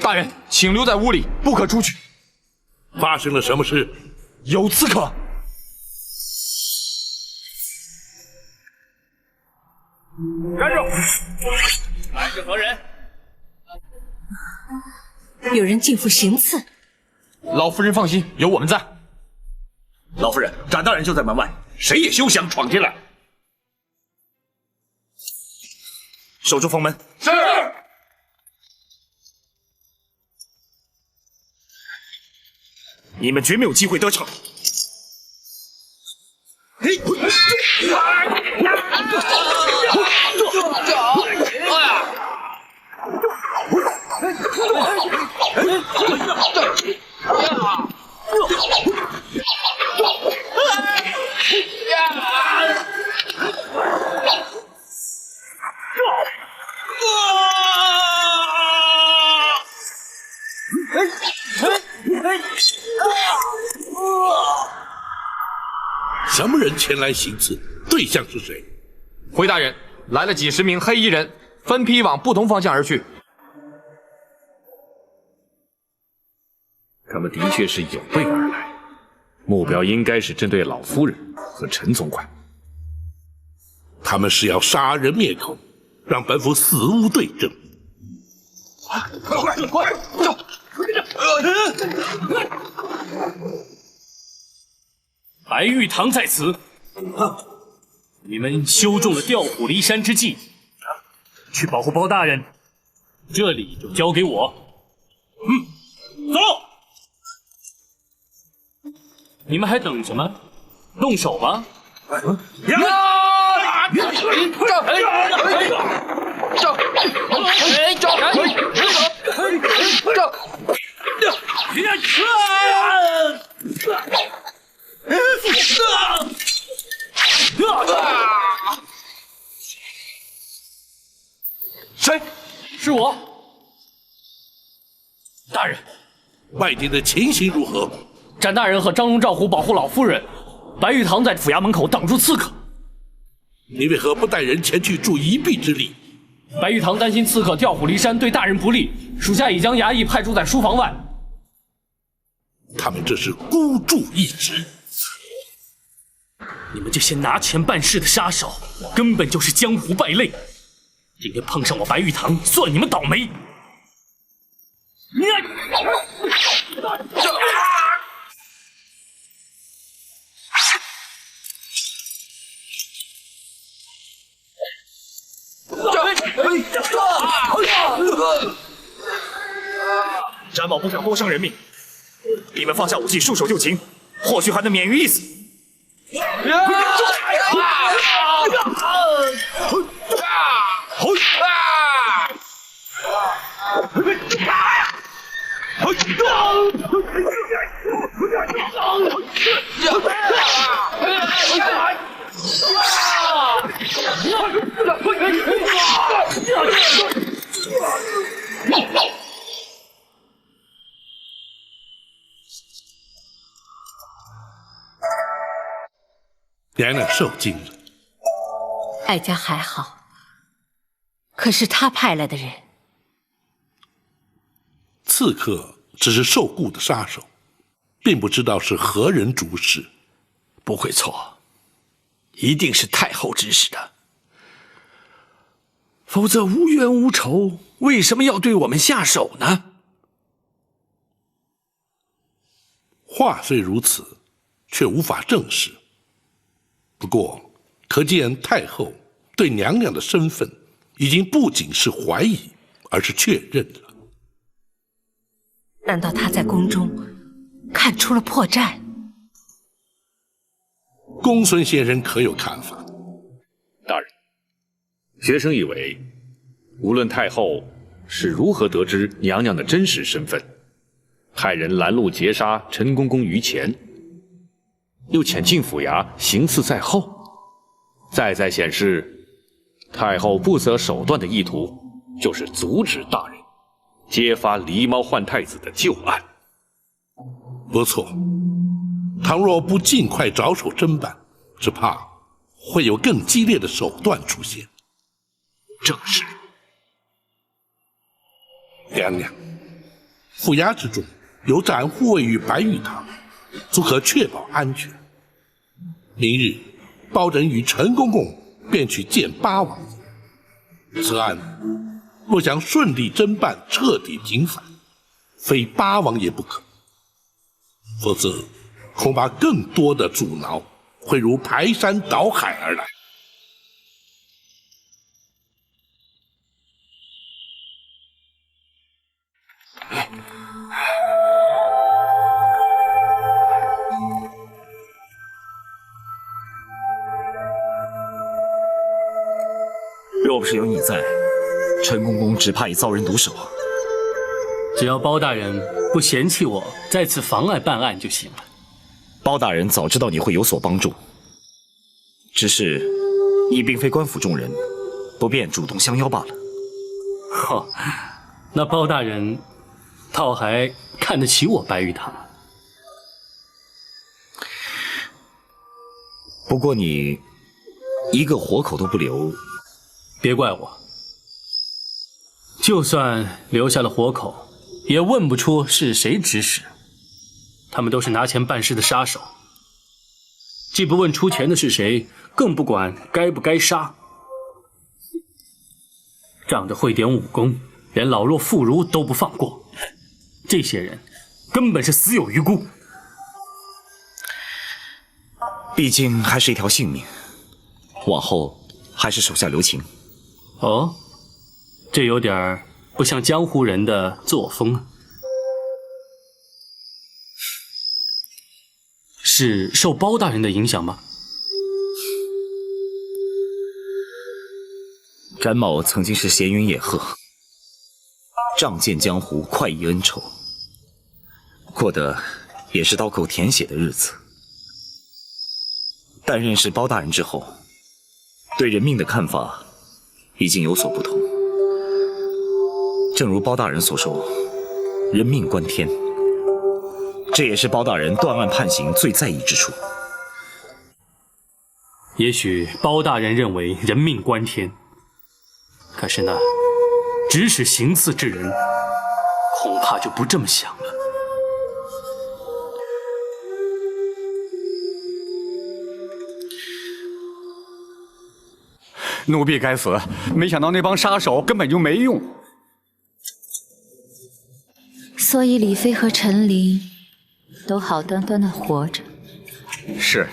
大人，请留在屋里，不可出去。发生了什么事？有刺客。站住！来是何人？有人进府行刺。老夫人放心，有我们在。老夫人，展大人就在门外，谁也休想闯进来。守住房门。是。你们绝没有机会得逞。什么人前来行刺？对象是谁？回大人，来了几十名黑衣人，分批往不同方向而去。他们的确是有备而来，目标应该是针对老夫人和陈总管。他们是要杀人灭口，让本府死无对证。快走！白玉堂在此，你们修中了调虎离山之计，去保护包大人，这里就交给我。走！你们还等什么？动手吧！谁？是我。大人，外地的情形如何？展大人和张龙、赵虎保护老夫人，白玉堂在府衙门口挡住刺客。你为何不带人前去助一臂之力？白玉堂担心刺客调虎离山对大人不利，属下已将衙役派驻在书房外。他们这是孤注一掷。你们这些拿钱办事的杀手，根本就是江湖败类。今天碰上我白玉堂，算你们倒霉。展某不想多伤人命，你们放下武器，束手就擒，或许还能免于一死。娘娘受惊了。哀家还好，可是他派来的人，刺客只是受雇的杀手，并不知道是何人主使。不会错，一定是太后指使的。否则无冤无仇，为什么要对我们下手呢？话虽如此，却无法证实。不过，可见太后对娘娘的身份已经不仅是怀疑，而是确认了。难道他在宫中看出了破绽？公孙先生可有看法？大人，学生以为，无论太后是如何得知娘娘的真实身份，派人拦路截杀陈公公于前，又潜进府衙行刺在后，再显示太后不择手段的意图，就是阻止大人揭发狸猫换太子的旧案。不错，倘若不尽快着手侦办，只怕会有更激烈的手段出现。正是。娘娘，府衙之中有盏护卫于白玉堂，足可确保安全。明日，包拯与陈公公便去见八王。此案若想顺利侦办，彻底平反，非八王爷不可，否则恐怕更多的阻挠会如排山倒海而来。若不是有你在，陈公公只怕已遭人毒手。只要包大人不嫌弃我再次妨碍办案就行了。包大人早知道你会有所帮助，只是你并非官府中人，不便主动相邀罢了。哦，那包大人倒还看得起我白玉堂。不过你一个活口都不留，别怪我，就算留下了活口，也问不出是谁指使。他们都是拿钱办事的杀手，既不问出钱的是谁，更不管该不该杀。仗着会点武功，连老弱妇孺都不放过，这些人根本是死有余辜。毕竟还是一条性命，往后还是手下留情。哦，这有点不像江湖人的作风啊。是受包大人的影响吗？詹某曾经是闲云野鹤，仗剑江湖，快意恩仇，过得也是刀口舔血的日子。但认识包大人之后，对人命的看法已经有所不同。正如包大人所说，人命关天，这也是包大人断案判刑最在意之处。也许包大人认为人命关天，可是那指使行刺之人，恐怕就不这么想了。奴婢该死，没想到那帮杀手根本就没用。所以李妃和陈琳都好端端的活着。是，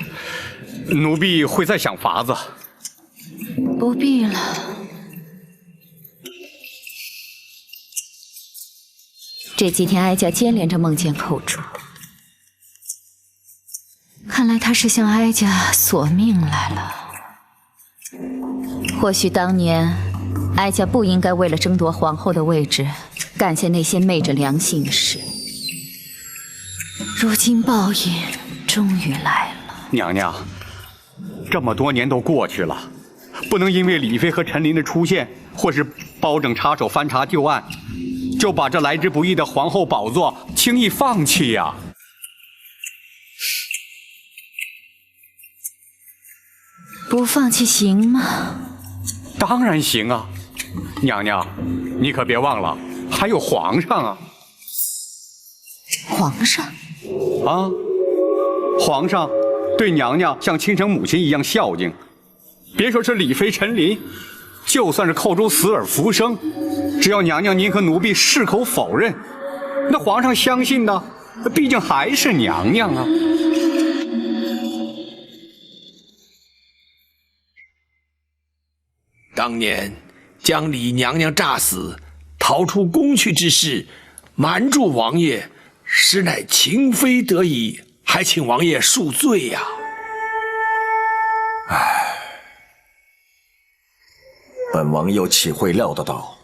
奴婢会再想法子。不必了。这几天哀家接连着梦见寇主，看来他是向哀家索命来了。或许当年哀家不应该为了争夺皇后的位置，干下那些昧着良心的事。如今报应终于来了。娘娘，这么多年都过去了，不能因为李妃和陈琳的出现，或是包拯插手翻查旧案，就把这来之不易的皇后宝座轻易放弃呀。不放弃行吗？当然行啊，娘娘，你可别忘了，还有皇上啊。皇上？啊，皇上对娘娘像亲生母亲一样孝敬，别说是李妃陈琳，就算是寇州死而复生，只要娘娘您和奴婢矢口否认，那皇上相信的毕竟还是娘娘啊。当年将李娘娘诈死，逃出宫去之事，瞒住王爷，实乃情非得已，还请王爷恕罪呀。本王又岂会料得到，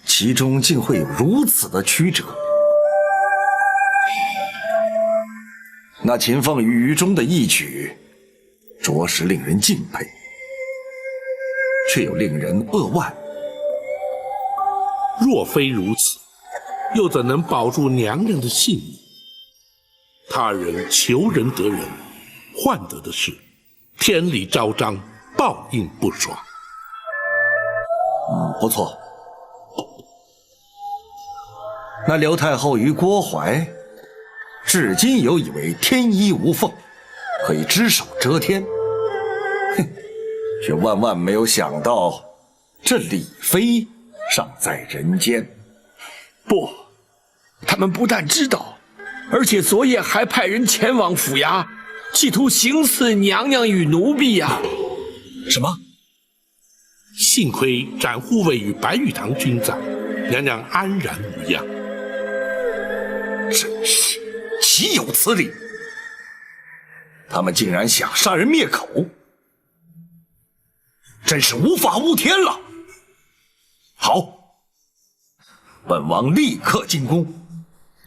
其中竟会有如此的曲折。那秦凤与于中的义举，着实令人敬佩，却又令人扼腕。若非如此，又怎能保住娘娘的性命？他人求人得人，换得的是天理昭彰，报应不爽。不错。那刘太后与郭槐，至今有以为天衣无缝，可以只手遮天，哼，却万万没有想到，这李妃尚在人间。不，他们不但知道，而且昨夜还派人前往府衙，企图行刺娘娘与奴婢呀！什么？幸亏展护卫与白玉堂均在，娘娘安然无恙。真是岂有此理！他们竟然想杀人灭口，真是无法无天了。好，本王立刻进宫，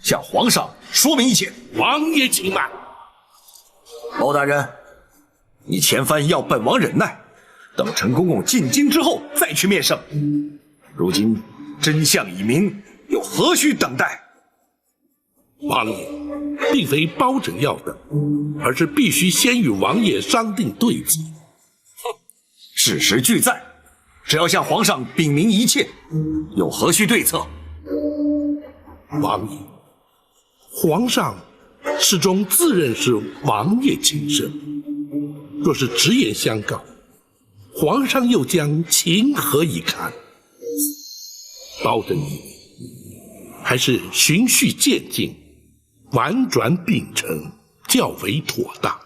向皇上说明一切。王爷请慢。包大人，你前番要本王忍耐，等陈公公进京之后再去面圣。如今真相已明，又何须等待？王爷，并非包拯要等，而是必须先与王爷商定对策。事实俱在，只要向皇上禀明一切，又何须对策？王爷，皇上始终自认是王爷亲生，若是直言相告，皇上又将情何以堪？包拯以为，还是循序渐进，婉转秉承较为妥当。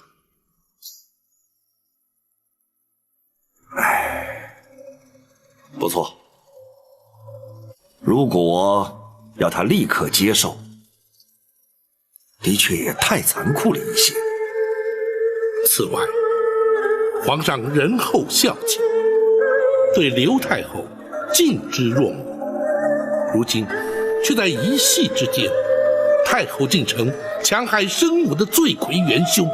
不错，如果要他立刻接受，的确也太残酷了一些。此外，皇上仁厚孝敬，对刘太后敬之若母，如今却在一夕之间，太后竟成强害生母的罪魁元凶。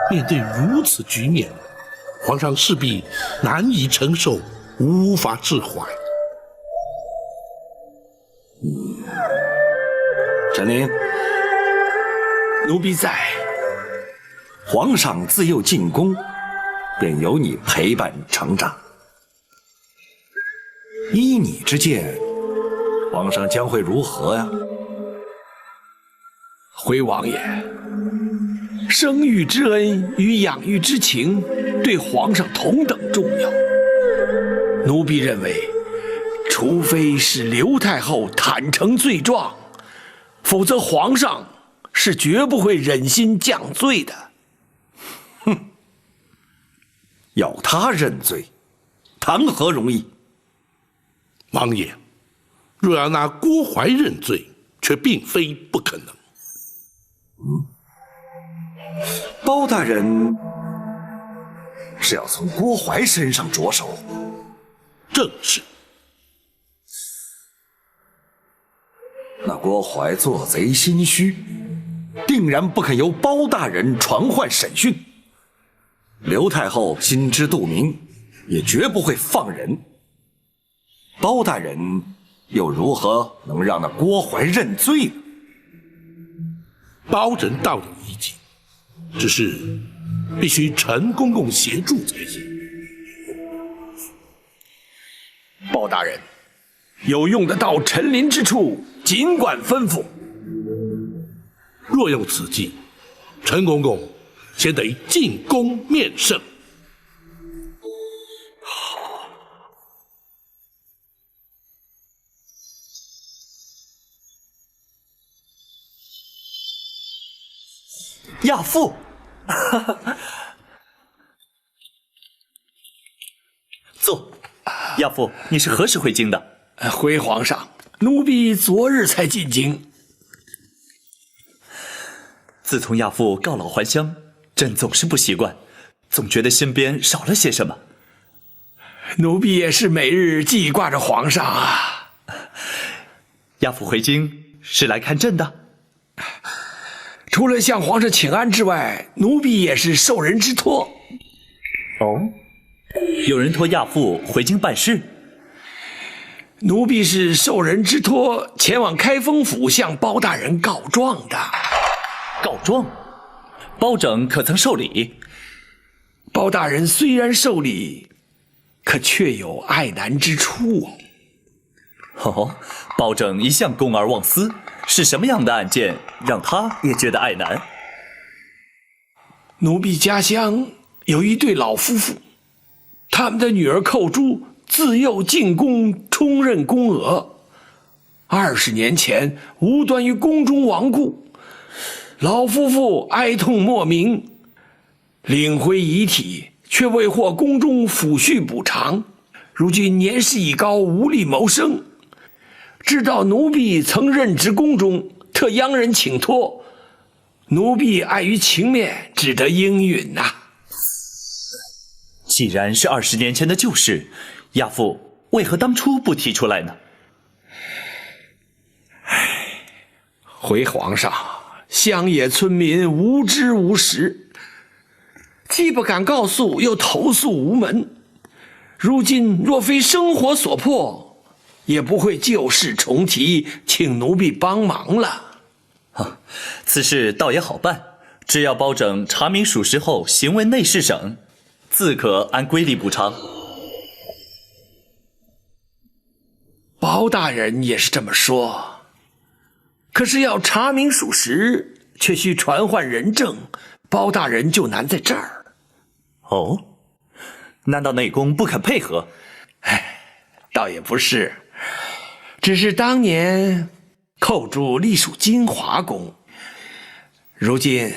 面对如此局面，皇上势必难以承受，无法释怀。陈琳，奴婢在。皇上自幼进宫，便由你陪伴成长。依你之见，皇上将会如何呀？回王爷，生育之恩与养育之情对皇上同等重要。奴婢认为，除非是刘太后坦诚罪状，否则皇上是绝不会忍心降罪的。哼，要他认罪，谈何容易？王爷，若要拿郭槐认罪，却并非不可能。包大人是要从郭槐身上着手？正是。那郭槐做贼心虚，定然不肯由包大人传唤审讯。刘太后心知肚明，也绝不会放人。包大人又如何能让那郭槐认罪呢？包拯道理理解，只是必须陈公公协助才行。包大人，有用得到陈琳之处，尽管吩咐。若用此计，陈公公先得进宫面圣。亚父，坐。亚父，你是何时回京的？回皇上，奴婢昨日才进京。自从亚父告老还乡，朕总是不习惯，总觉得身边少了些什么。奴婢也是每日记挂着皇上啊。亚父回京是来看朕的？除了向皇上请安之外，奴婢也是受人之托。哦，有人托亚父回京办事？奴婢是受人之托，前往开封府向包大人告状的。告状？包拯可曾受理？包大人虽然受理，可却有爱难之处。哦，包拯一向公而忘私，是什么样的案件让他也觉得爱难？奴婢家乡有一对老夫妇，他们的女儿寇珠自幼进宫，充任宫娥，20年前无端于宫中亡故，老夫妇哀痛莫名，领回遗体，却未获宫中抚恤补偿。如今年事已高，无力谋生，知道奴婢曾任职宫中，特央人请托，奴婢碍于情面，只得应允呐。既然是20年前的旧事，亚父为何当初不提出来呢？回皇上，乡野村民无知无识，既不敢告诉，又投诉无门。如今若非生活所迫，也不会旧事重提，请奴婢帮忙了。此事倒也好办，只要包拯查明属实后行为内侍省，自可按规例补偿。包大人也是这么说，可是要查明属实，却需传唤人证，包大人就难在这儿。哦，难道内宫不肯配合？倒也不是，只是当年寇珠隶属金华宫，如今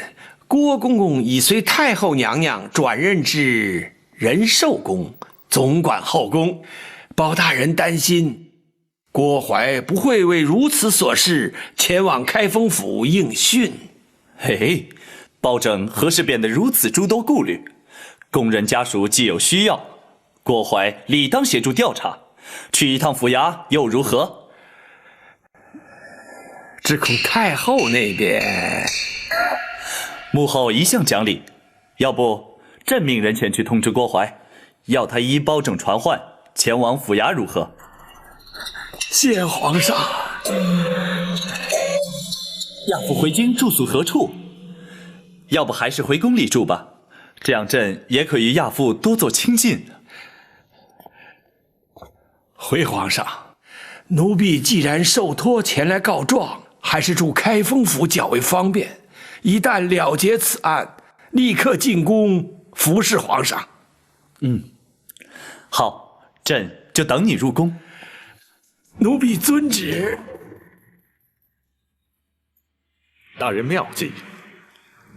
郭公公已随太后娘娘转任至仁寿宫，总管后宫。包大人担心郭槐不会为如此琐事前往开封府应讯。嘿，包拯何时变得如此诸多顾虑？宫人家属既有需要，郭槐理当协助调查，去一趟府衙又如何？只恐太后那边……母后一向讲理，要不朕命人前去通知郭槐，要他依包拯传唤前往府衙如何？谢皇上。亚父回京住宿何处？要不还是回宫里住吧，这样朕也可与亚父多做亲近。回皇上，奴婢既然受托前来告状，还是住开封府较为方便。一旦了结此案，立刻进宫服侍皇上。好，朕就等你入宫。奴婢遵旨。大人妙计，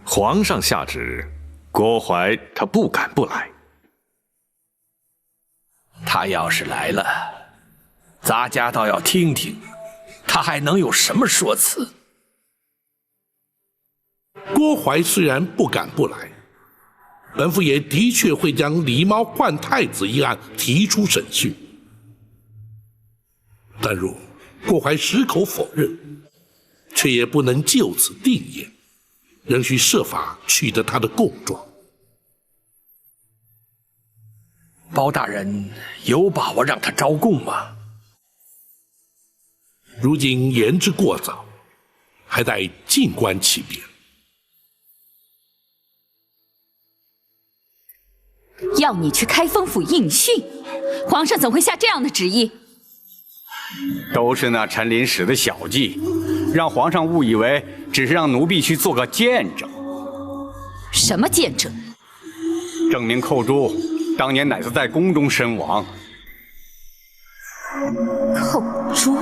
皇上下旨，郭槐他不敢不来。他要是来了，咱家倒要听听，他还能有什么说辞？郭槐虽然不敢不来，本府也的确会将狸猫换太子一案提出审讯。但若郭槐矢口否认，却也不能就此定谳，仍需设法取得他的供状。包大人有把握让他招供吗？如今言之过早，还待静观其变。要你去开封府应讯，皇上怎会下这样的旨意？都是那陈琳使的小计，让皇上误以为只是让奴婢去做个见证。什么见证？证明寇珠当年乃是在宫中身亡。寇珠？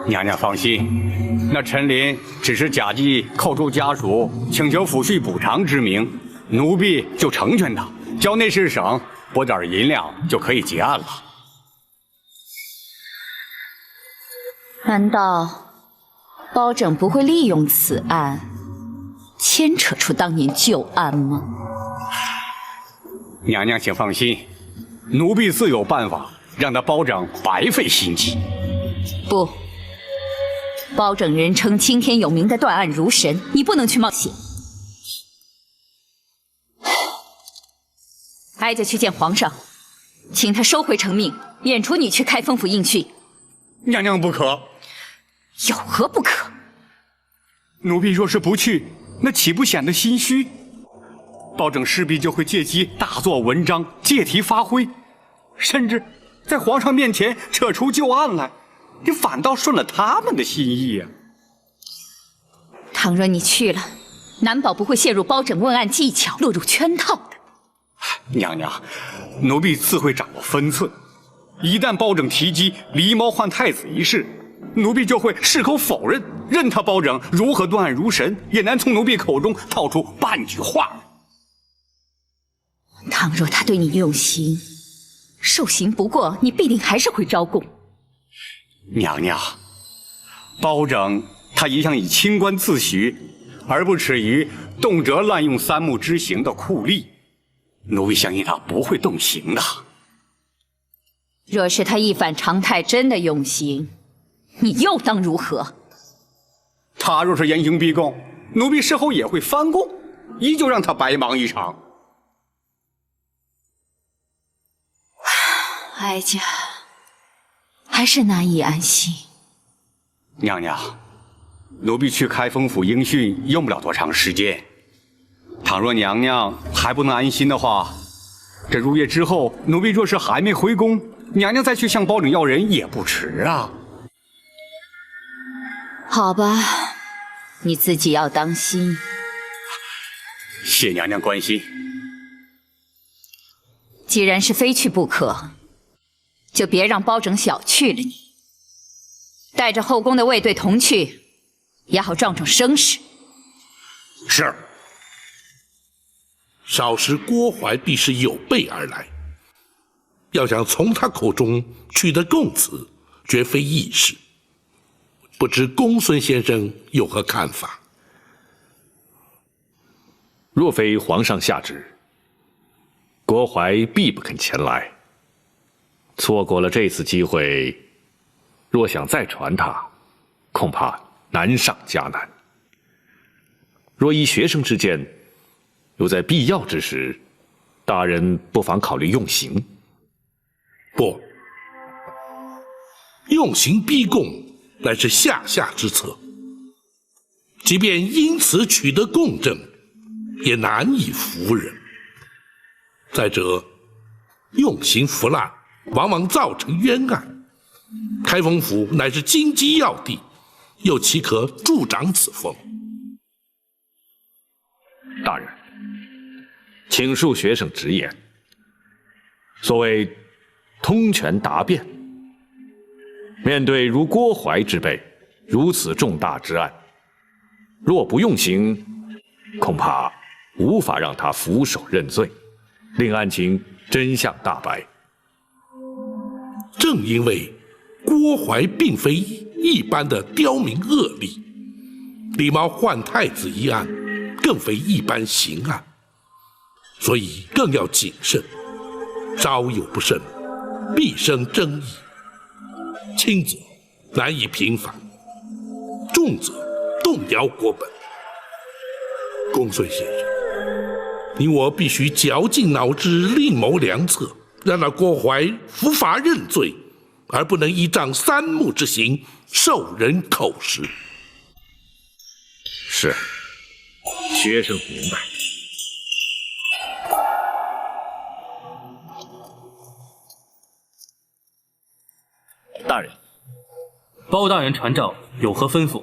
娘娘放心，那陈琳只是假借寇珠家属请求抚恤补偿之名，奴婢就成全他，交内侍省拨点银两就可以结案了。难道包拯不会利用此案牵扯出当年旧案吗？娘娘请放心，奴婢自有办法让他包拯白费心机。不，包拯人称青天有名的断案如神，你不能去冒险。哀家去见皇上，请他收回成命，免除你去开封府应讯。娘娘不可。有何不可？奴婢若是不去，那岂不显得心虚？包拯势必就会借机大做文章，借题发挥，甚至在皇上面前扯出旧案来，你反倒顺了他们的心意呀。倘若你去了，难保不会陷入包拯问案技巧，落入圈套的。娘娘，奴婢自会掌握分寸。一旦包拯提及狸猫换太子一事，奴婢就会矢口否认，任他包拯如何断案如神，也难从奴婢口中套出半句话来。倘若他对你用刑，受刑不过，你必定还是会招供。娘娘，包拯他一向以清官自诩，而不耻于动辄滥用三目之刑的酷吏，奴婢相信他不会动刑的。若是他一反常态，真的用刑，你又当如何？他若是严刑逼供，奴婢事后也会翻供，依旧让他白忙一场。哀家还是难以安心。娘娘，奴婢去开封府应讯用不了多长时间。倘若娘娘还不能安心的话，这入夜之后，奴婢若是还没回宫，娘娘再去向包拯要人也不迟啊。好吧，你自己要当心。谢娘娘关心。既然是非去不可，就别让包拯小觑了你。带着后宫的卫队同去，也好壮壮声势。是。少时郭淮必是有备而来，要想从他口中取得供词，绝非易事。不知公孙先生有何看法？若非皇上下旨，郭淮必不肯前来。错过了这次机会，若想再传他，恐怕难上加难。若依学生之见，又在必要之时，大人不妨考虑用刑。不，用刑逼供乃是下之策，即便因此取得供证，也难以服人。再者，用刑腐烂，往往造成冤案。开封府乃是金鸡要地，又岂可助长此风？大人，请恕学生直言。所谓通权达变，面对如郭淮之辈如此重大之案，若不用刑，恐怕无法让他俯首认罪，令案情真相大白。正因为郭淮并非一般的刁民恶吏，狸猫换太子一案更非一般刑案，所以更要谨慎，稍有不慎，必生争议。轻则难以平反，重则动摇国本。公孙先生，你我必须绞尽脑汁，另谋良策，让那郭淮伏法认罪，而不能依仗三目之刑受人口实。是，学生明白。大人，包大人传召，有何吩咐？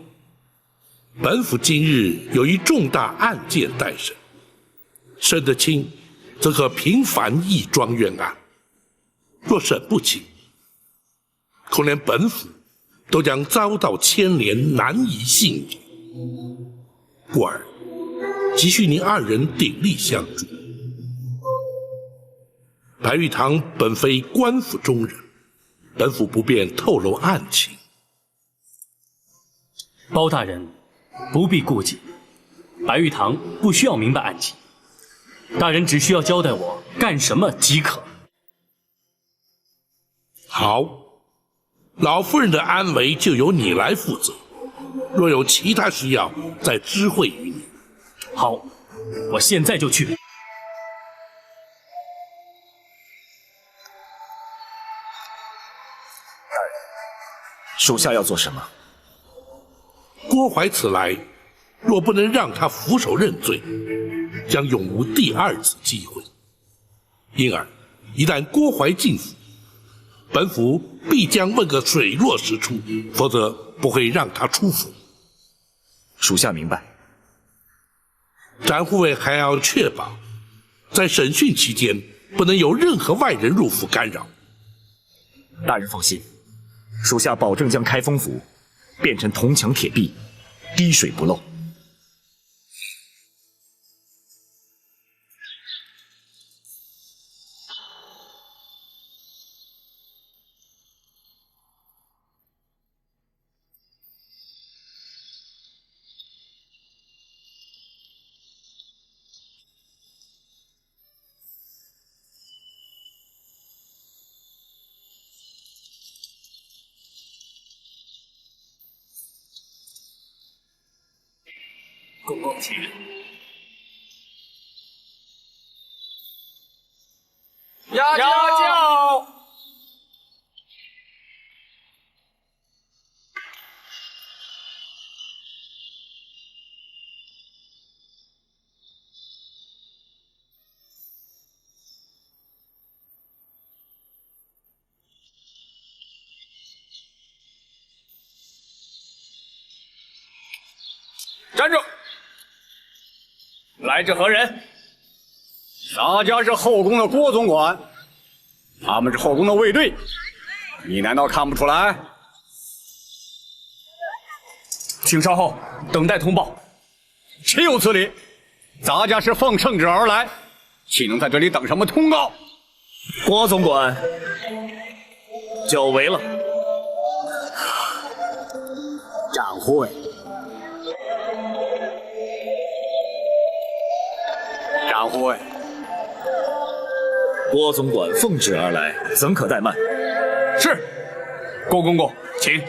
本府今日有一重大案件待审，审得清，则可平反义庄冤案；若审不清，恐连本府都将遭到牵连，难以幸免。故而急需您二人鼎力相助。白玉堂本非官府中人，本府不便透露案情。包大人不必顾忌，白玉堂不需要明白案情，大人只需要交代我干什么即可。好，老夫人的安危就由你来负责，若有其他需要，再知会于你。好，我现在就去。属下要做什么？郭淮此来，若不能让他俯首认罪，将永无第二次机会。因而，一旦郭淮进府，本府必将问个水落石出，否则不会让他出府。属下明白。展护卫还要确保，在审讯期间不能有任何外人入府干扰。大人放心，属下保证将开封府变成铜墙铁壁，滴水不漏。公公请。压轿。站住！来者何人？咱家是后宫的郭总管，他们是后宫的卫队，你难道看不出来？请稍后，等待通报。岂有此理！咱家是奉圣旨而来，岂能在这里等什么通告？郭总管，久违了。展护卫，展护卫，郭总管奉旨而来，怎可怠慢？是，郭公公，请。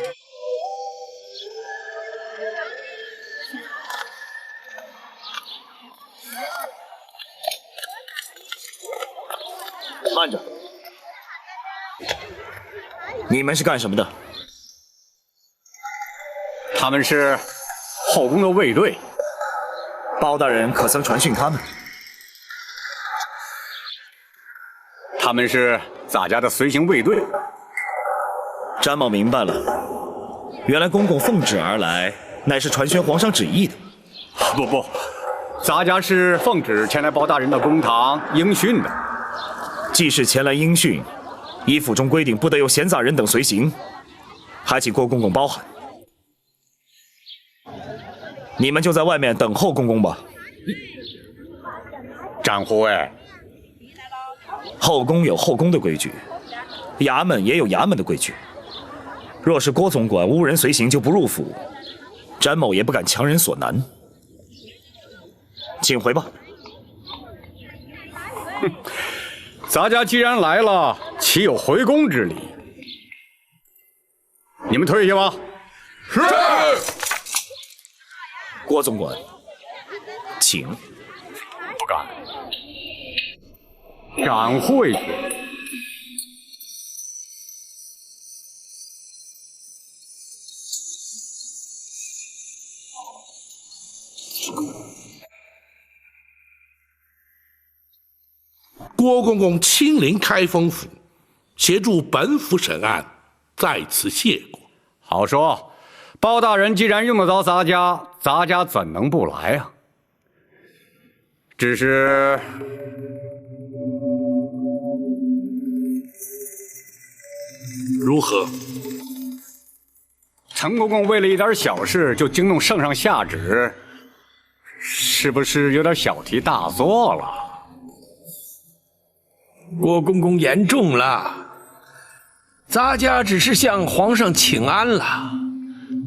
慢着，你们是干什么的？他们是后宫的卫队，包大人可曾传讯他们？他们是咱家的随行卫队。詹某明白了，原来公公奉旨而来，乃是传宣皇上旨意的。不，咱家是奉旨前来包大人的公堂应讯的。既是前来应讯，依府中规定，不得有闲杂人等随行，还请郭公公包涵。你们就在外面等候公公吧。展护卫，后宫有后宫的规矩，衙门也有衙门的规矩。若是郭总管无人随行就不入府，詹某也不敢强人所难。请回吧。哼，咱家既然来了，岂有回宫之理？你们退下吧。是。郭总管，请。不敢。展护卫。郭公公亲临开封府，协助本府审案，在此谢过。好说，包大人既然用得着咱家，咱家怎能不来啊？只是，如何？陈公公为了一点小事就惊动圣上下旨，是不是有点小题大做了？郭公公言重了，咱家只是向皇上请安了。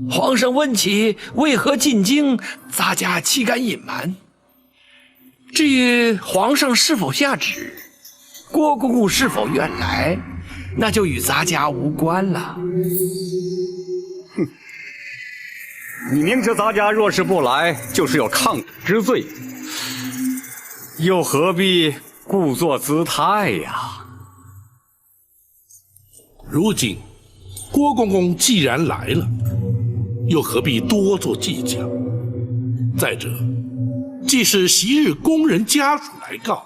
皇上问起为何进京，咱家岂敢隐瞒？至于皇上是否下旨，郭公公是否愿来，那就与咱家无关了。哼，你明知咱家若是不来，就是有抗旨之罪，又何必故作姿态呀？如今郭公公既然来了，又何必多做计较？再者，既是昔日宫人家属来告，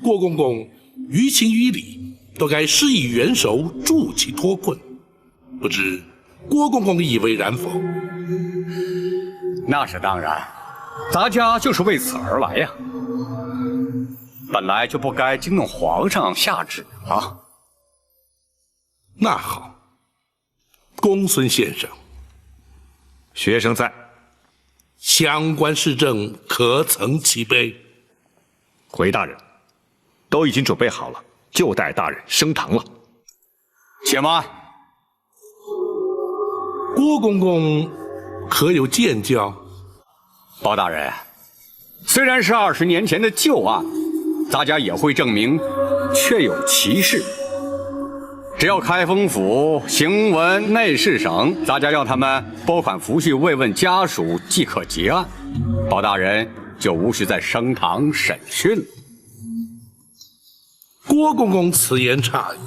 郭公公于情于理都该施以援手，助其脱困。不知郭公公以为然否？那是当然，咱家就是为此而来呀。本来就不该惊动皇上下旨啊。那好，公孙先生，学生在。相关事政可曾齐备？回大人，都已经准备好了，就待大人升堂了。且慢，郭公公可有见教？包大人，虽然是20年前的旧案，咱家也会证明确有其事。只要开封府行文内侍省，咱家要他们拨款抚恤慰问家属，即可结案。包大人就无需再升堂审讯了。郭公公此言差矣。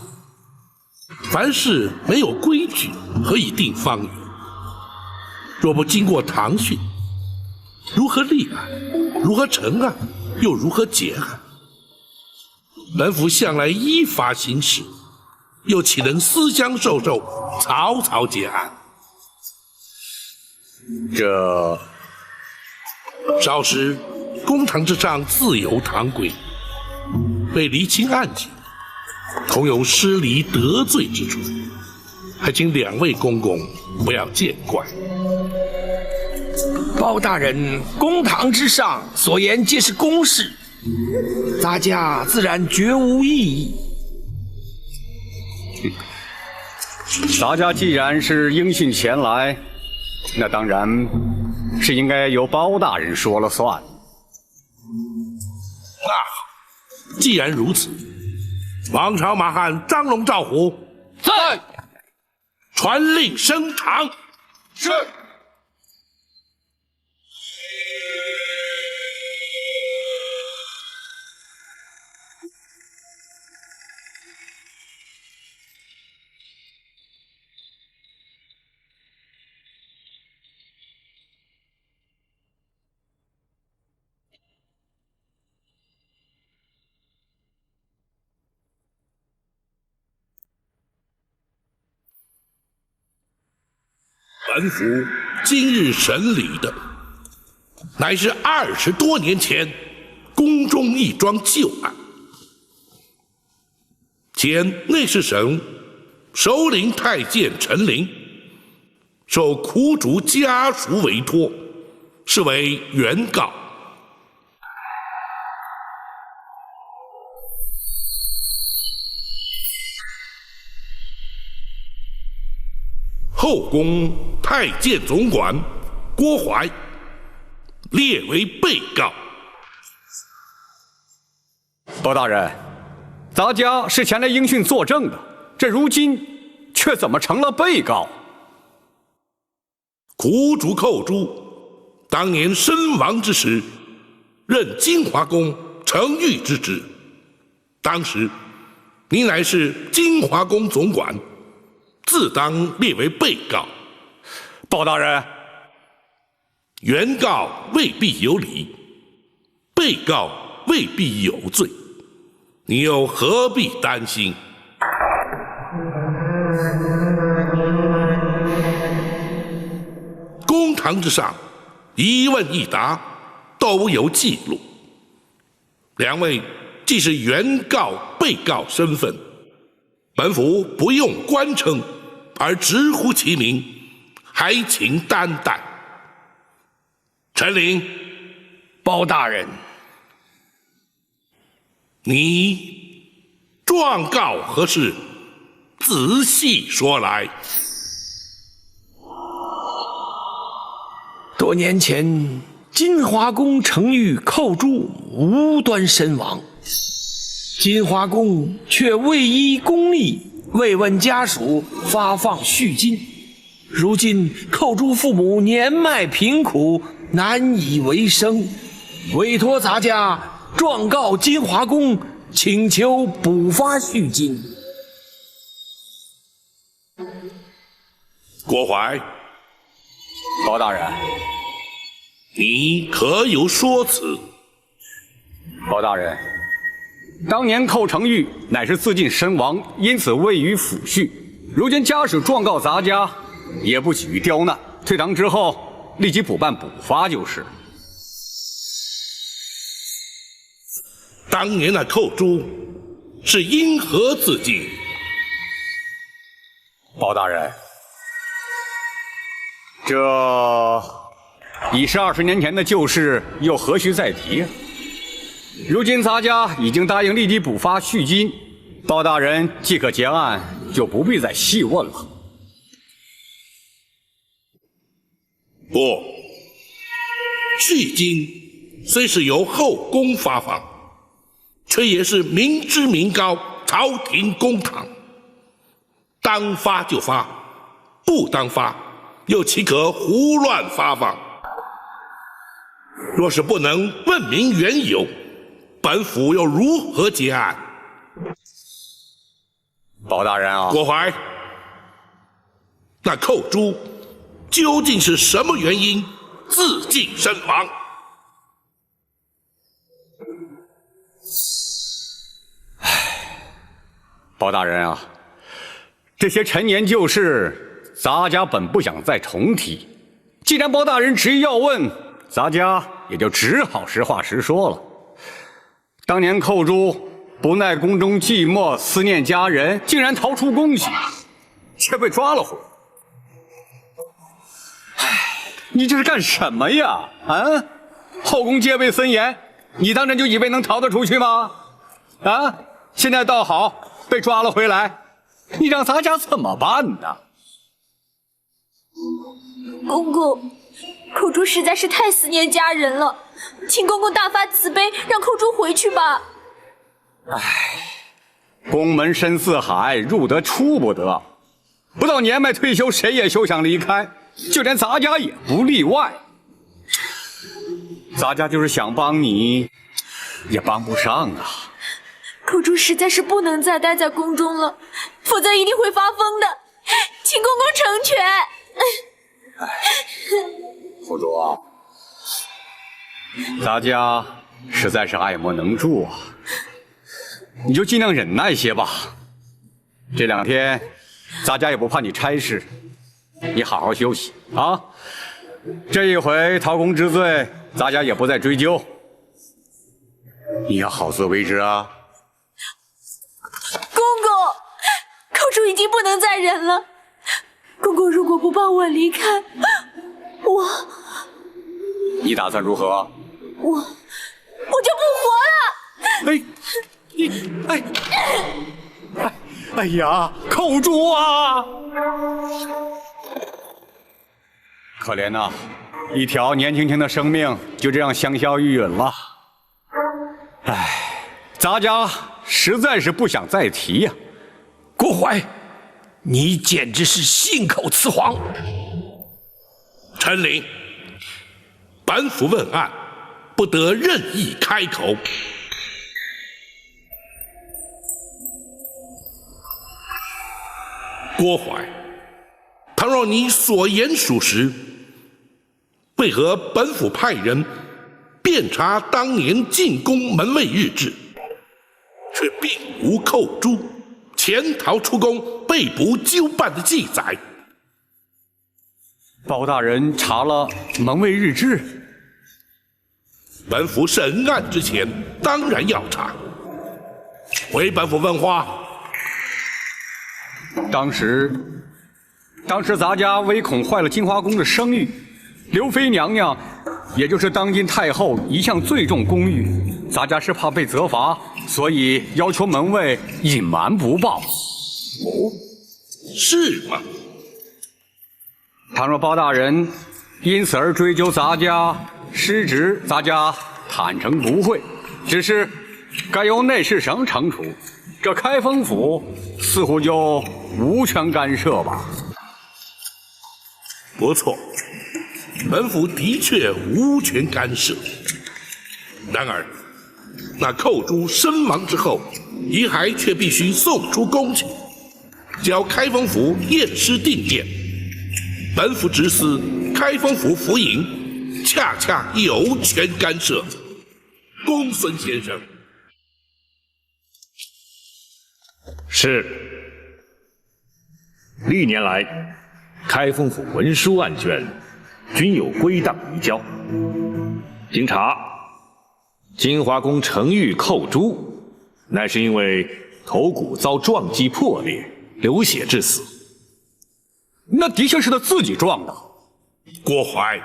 凡事没有规矩，何以定方圆？若不经过堂训，如何立案？如何成案？又如何结案？本府向来依法行事，又岂能私相授受，草草结案？这稍时公堂之上自有堂规，为厘清案情，恐有失礼得罪之处，还请2位公公不要见怪。包大人，公堂之上所言皆是公事，咱家自然绝无异议。咱家既然是应讯前来，那当然是应该由包大人说了算。那好，既然如此，王朝马汉张龙赵虎在，传令升堂。是。本府今日审理的，乃是20多年前宫中一桩旧案。前内侍省首领太监陈琳，受苦主家属委托，是为原告。后宫太监总管郭槐列为被告。包大人，咱家是前来应讯作证的，这如今却怎么成了被告？苦主寇珠当年身亡之时，任金华宫承御之职，当时你乃是金华宫总管，自当列为被告。包大人，原告未必有理，被告未必有罪，你又何必担心？公堂之上，一问一答都有记录。2位既是原告、被告身份，本府不用官称，而直呼其名，还请担待。陈琳，包大人，你状告何事？仔细说来。多年前，金华宫承御寇珠无端身亡，金华宫却未依公例慰问家属，发放恤金。如今寇珠父母年迈贫苦，难以为生，委托咱家状告金华宫，请求补发恤金。郭槐，包大人，你可有说辞？包大人，当年寇成玉乃是自尽身亡，因此未予抚恤。如今家属状告杂家，也不给予刁难，退堂之后立即补办补发就是。当年那寇珠是因何自尽？包大人，这已是20年前的旧事，又何须再提？如今杂家已经答应立即补发恤金，包大人即可结案，就不必再细问了。不，恤金虽是由后宫发放，却也是民脂民膏，朝廷公堂。当发就发，不当发，又岂可胡乱发放？若是不能问明缘由，本府又如何结案？包大人啊，郭槐，那寇珠究竟是什么原因自尽身亡？包大人啊，这些陈年旧事，杂家本不想再重提。既然包大人执意要问，杂家也就只好实话实说了。当年寇珠不耐宫中寂寞，思念家人，竟然逃出宫去，却被抓了回来。你这是干什么呀？啊！后宫戒备森严，你当真就以为能逃得出去吗？啊！现在倒好，被抓了回来，你让杂家怎么办呢？公公，寇珠实在是太思念家人了，请公公大发慈悲，让寇珠回去吧。宫门深似海，入得出不得。不到年迈退休，谁也休想离开，就连杂家也不例外。杂家就是想帮你，也帮不上啊。寇珠实在是不能再待在宫中了，否则一定会发疯的，请公公成全。侯主啊，杂家实在是爱莫能助啊，你就尽量忍耐些吧。这2天，杂家也不怕你差事，你好好休息啊。这一回逃宫之罪，杂家也不再追究，你要好自为之啊。公公，寇珠已经不能再忍了。公公如果不帮我离开，你打算如何？我就不活了。哎呀，寇珠啊！可怜呐，一条年轻轻的生命就这样香消玉殒了。杂家实在是不想再提呀。郭槐，你简直是信口雌黄！陈琳，本府问案，不得任意开口。郭槐，倘若你所言属实，为何本府派人遍查当年进宫门卫日志，却并无寇珠潜逃出宫被捕纠办的记载？包大人查了门卫日志，本府审案之前当然要查。回本府问话。当时杂家唯恐坏了金华宫的声誉，刘妃娘娘，也就是当今太后，一向最重公誉，杂家是怕被责罚，所以要求门卫隐瞒不报。是吗？倘若包大人因此而追究杂家失职，杂家坦诚不讳，只是该由内侍省惩处，这开封府似乎就无权干涉吧。不错，本府的确无权干涉。然而，那寇珠身亡之后，遗骸却必须送出宫去，交开封府验尸定验。本府直司开封府府尹，恰恰有权干涉。公孙先生，是。历年来，开封府文书案卷均有归档移交。经查，金华宫程昱寇珠，乃是因为头骨遭撞击破裂，流血致死。那的确是他自己撞的。郭淮，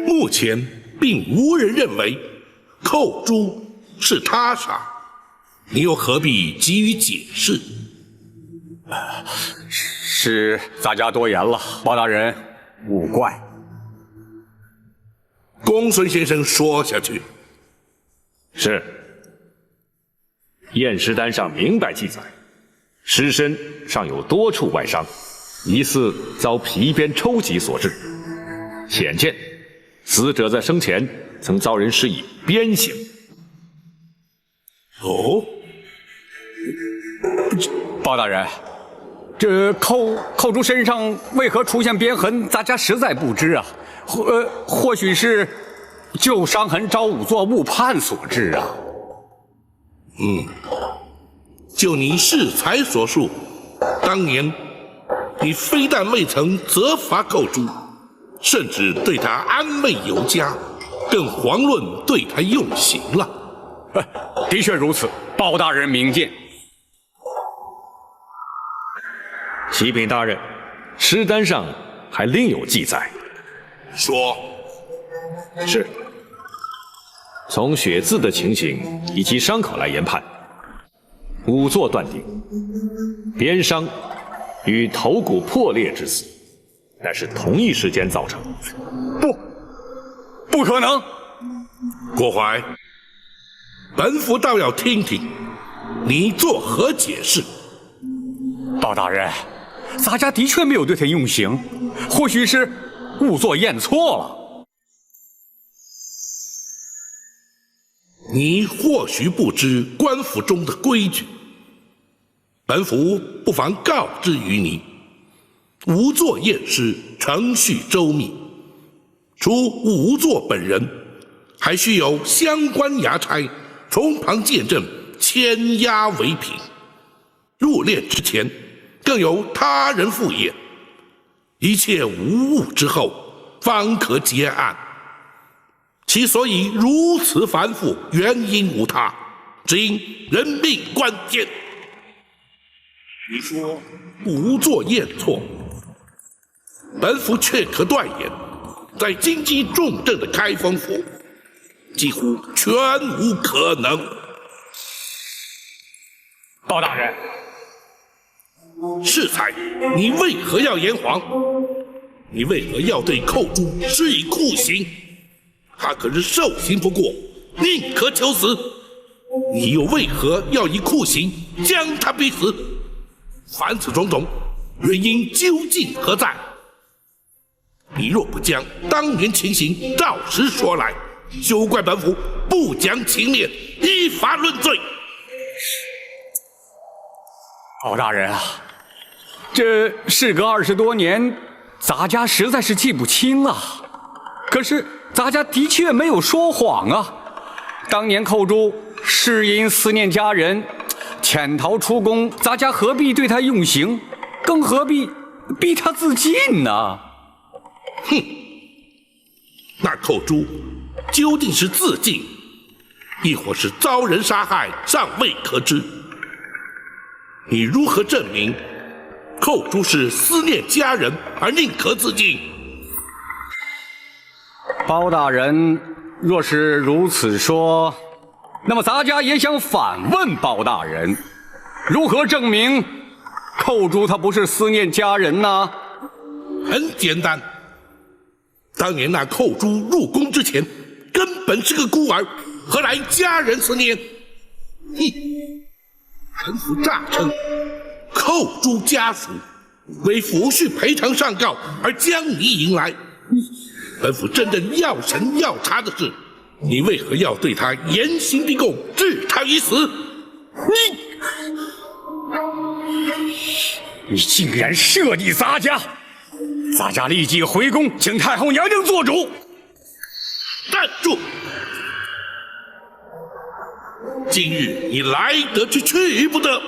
目前并无人认为寇珠是他杀，你又何必急于解释？是咱家多言了，包大人勿怪。公孙先生说下去。是。验尸单上明白记载，尸身上有多处外伤，疑似遭皮鞭抽击所致。显见，死者在生前曾遭人施以鞭刑。哦，包大人，这寇珠身上为何出现鞭痕，咱家实在不知啊。或许是旧伤痕招仵作误判所致啊。就你适才所述，当年你非但未曾责罚寇珠，甚至对他安慰有加，更遑论对他用刑了。的确如此，包大人明鉴。启禀大人，尸单上还另有记载。说。是。从血渍的情形以及伤口来研判，仵作断定，鞭伤与头骨破裂致死，乃是同一时间造成。不可能！郭淮，本府倒要听听你作何解释。包大人，咱家的确没有对他用刑，或许是仵作验错了。你或许不知官府中的规矩，本府不妨告知于你：仵作验尸程序周密，除仵作本人，还需有相关衙差从旁见证，签押为凭。入殓之前，更有他人复验，一切无误之后，方可结案。其所以如此繁复，原因无他，只因人命关天。你说仵作验错，本府却可断言，在经济重镇的开封府，几乎全无可能。包大人，适才，你为何要言谎？你为何要对寇珠施以酷刑？他可是受刑不过，宁可求死。你又为何要以酷刑将他逼死？凡此种种，原因究竟何在？你若不将当年情形照实说来，休怪本府不讲情面，依法论罪。包大人啊，这事隔20多年，咱家实在是记不清了。可是咱家的确没有说谎啊！当年寇珠是因思念家人，潜逃出宫，咱家何必对他用刑，更何必逼他自尽呢？哼，那寇珠究竟是自尽，亦或是遭人杀害，尚未可知。你如何证明寇珠是思念家人而宁可自尽？包大人若是如此说，那么咱家也想反问包大人，如何证明寇珠他不是思念家人呢？很简单，当年那寇珠入宫之前，根本是个孤儿，何来家人思念？本府诈称寇珠家属为抚恤赔偿上告而将你迎来。本府真正要审要查的是，你为何要对他严刑逼供，置他于死？你竟然设计咱家！咱家立即回宫，请太后娘娘做主。站住！今日你来得去，去不得。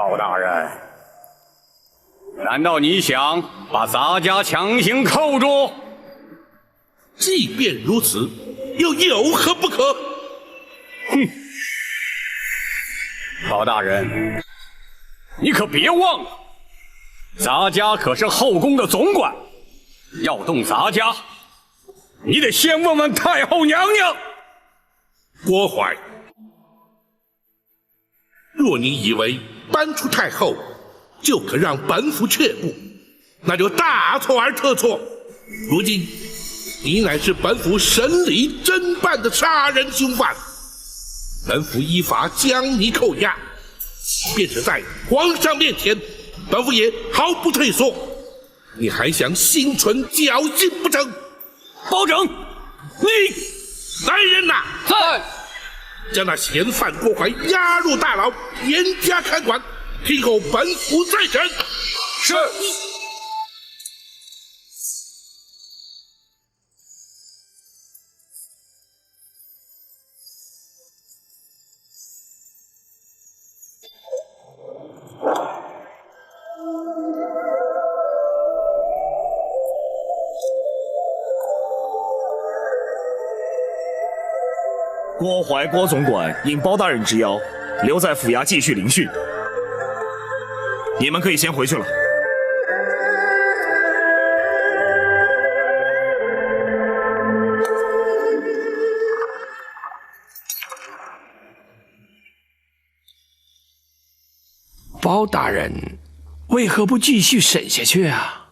包大人，难道你想把咱家强行扣住？即便如此，又有何不可？哼！包大人，你可别忘了，咱家可是后宫的总管，要动咱家，你得先问问太后娘娘。郭槐，若你以为搬出太后就可让本府却步，那就大错而特错。如今你乃是本府审理侦办的杀人凶犯，本府依法将你扣押，便是在皇上面前，本府也毫不退缩。你还想心存侥幸不成？包拯，你来人呐！在，将那嫌犯郭槐押入大牢，严加看管，听候本府再审。是。郭槐郭总管应包大人之邀，留在府衙继续聆讯。你们可以先回去了。包大人，为何不继续审下去啊？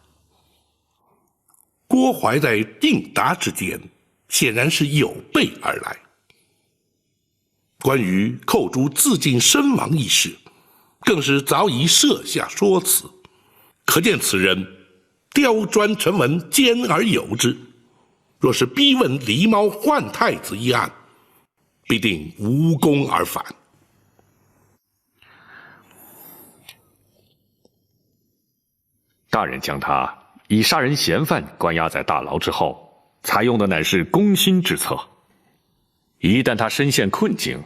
郭槐在应答之间，显然是有备而来。关于寇珠自尽身亡一事，更是早已设下说辞，可见此人刁钻沉稳，兼而有之。若是逼问狸猫换太子一案，必定无功而返。大人将他以杀人嫌犯关押在大牢之后，采用的乃是攻心之策。一旦他身陷困境，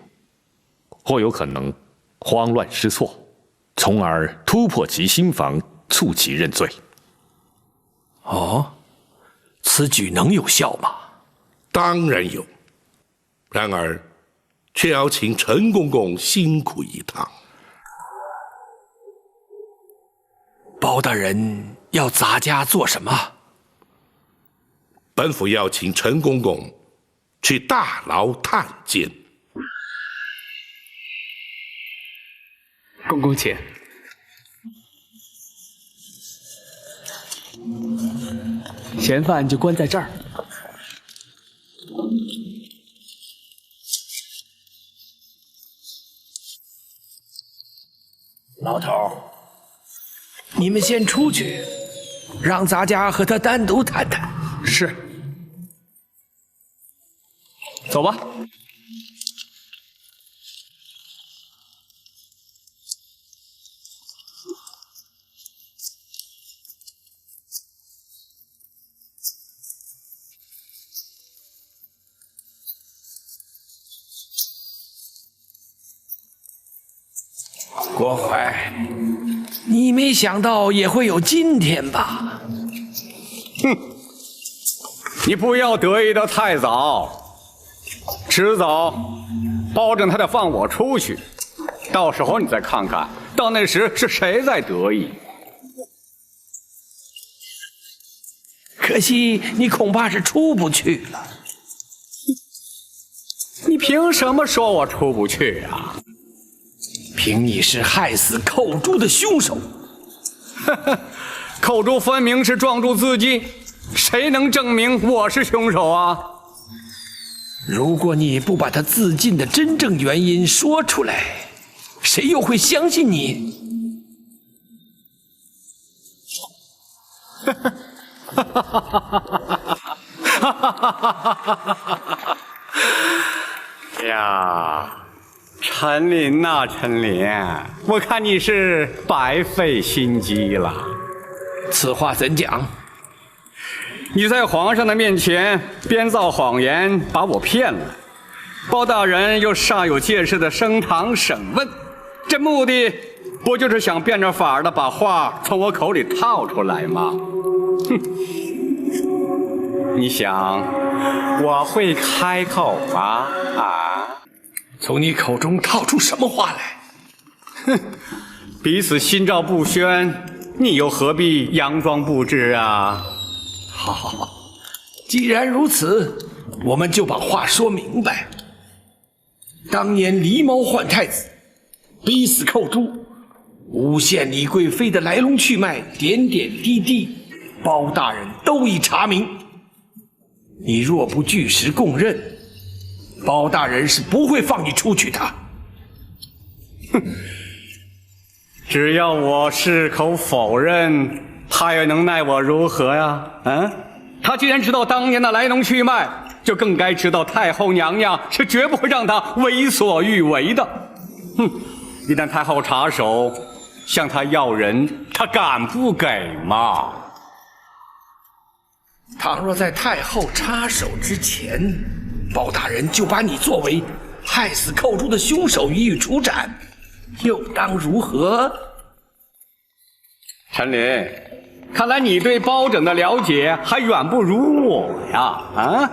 或有可能慌乱失措，从而突破其心防，促其认罪。哦，此举能有效吗？当然有，然而却要请陈公公辛苦一趟。包大人要咱家做什么？本府要请陈公公去大牢探监。公公请。嫌犯就关在这儿。老头，你们先出去，让咱家和他单独谈谈。是。走吧。郭槐，你没想到也会有今天吧？哼，你不要得意的太早，迟早包拯他得放我出去，到时候你再看看，到那时是谁在得意。可惜你恐怕是出不去了。你凭什么说我出不去啊？凭你是害死寇珠的凶手。寇珠分明是撞柱自尽，谁能证明我是凶手啊？如果你不把他自尽的真正原因说出来，谁又会相信你？呀，陈琳呐，陈琳，我看你是白费心机了。此话怎讲？你在皇上的面前编造谎言，把我骗了。包大人又煞有介事的升堂审问，这目的不就是想变着法儿的把话从我口里套出来吗？哼！你想我会开口吗？啊？从你口中套出什么话来？哼！彼此心照不宣，你又何必佯装不知啊？好，既然如此，我们就把话说明白。当年狸猫换太子，逼死寇珠，诬陷李贵妃的来龙去脉，点点滴滴，包大人都已查明。你若不据实供认，包大人是不会放你出去的。哼！只要我矢口否认，他又能奈我如何呀？他既然知道当年的来龙去脉，就更该知道太后娘娘是绝不会让他为所欲为的。哼！一旦太后插手，向他要人，他敢不给吗？倘若在太后插手之前，包大人就把你作为害死寇珠的凶手予以处斩，又当如何？陈琳，看来你对包拯的了解还远不如我呀！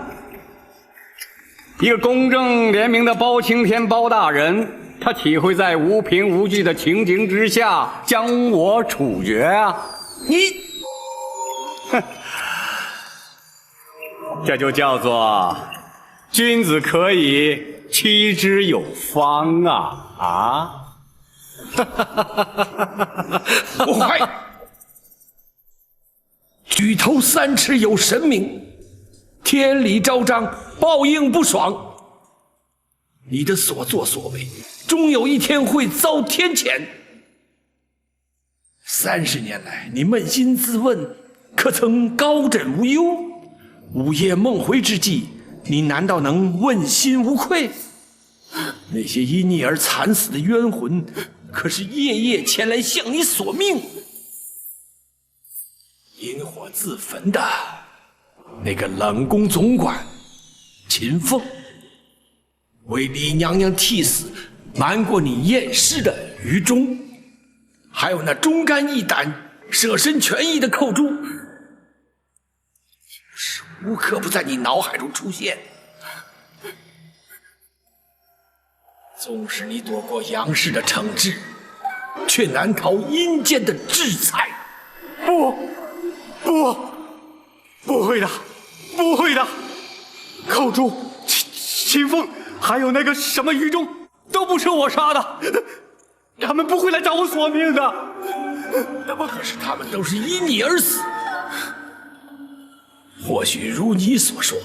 一个公正廉明的包青天包大人，他岂会在无凭无据的情形之下将我处决啊？哼！这就叫做君子可以妻之有方啊！不会，举头3尺有神明，天理昭彰，报应不爽。你的所作所为，终有一天会遭天谴。30年来，你扪心自问，可曾高枕无忧？午夜梦回之际，你难道能问心无愧？那些因你而惨死的冤魂，可是夜夜前来向你索命。引火自焚的那个冷宫总管秦凤，为李娘娘替死瞒过你验尸的于忠，还有那忠肝义胆舍身全意的寇珠，是无可不在你脑海中出现。纵使你躲过杨氏的惩治，却难逃阴间的制裁。不会的，不会的！寇珠、秦凤，还有那个什么于忠，都不是我杀的，他们不会来找我索命的。可是他们都是因你而死。或许如你所说，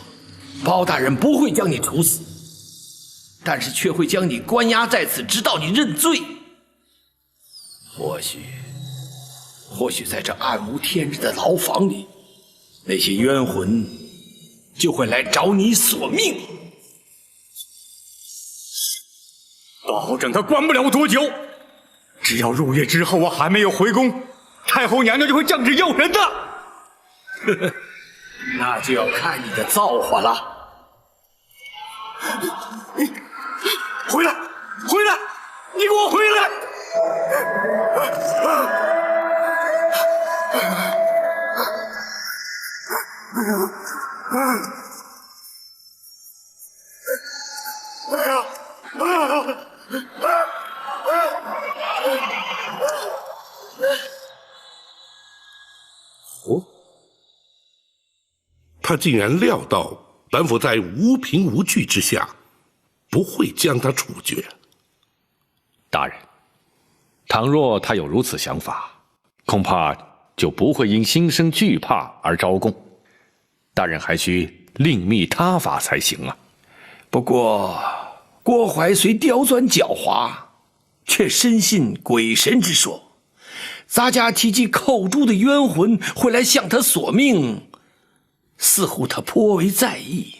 包大人不会将你处死，但是却会将你关押在此，直到你认罪。或许在这暗无天日的牢房里，那些冤魂就会来找你索命。包拯他关不了我多久，只要入夜之后我还没有回宫，太后娘娘就会降旨要人的。那就要看你的造化了。回来！你给我回来！他竟然料到本府在无凭无据之下不会将他处决。大人，倘若他有如此想法，恐怕就不会因心生惧怕而招供。大人还需另觅他法才行啊。不过郭淮虽刁钻狡猾，却深信鬼神之说。咱家提及寇珠的冤魂会来向他索命，似乎他颇为在意。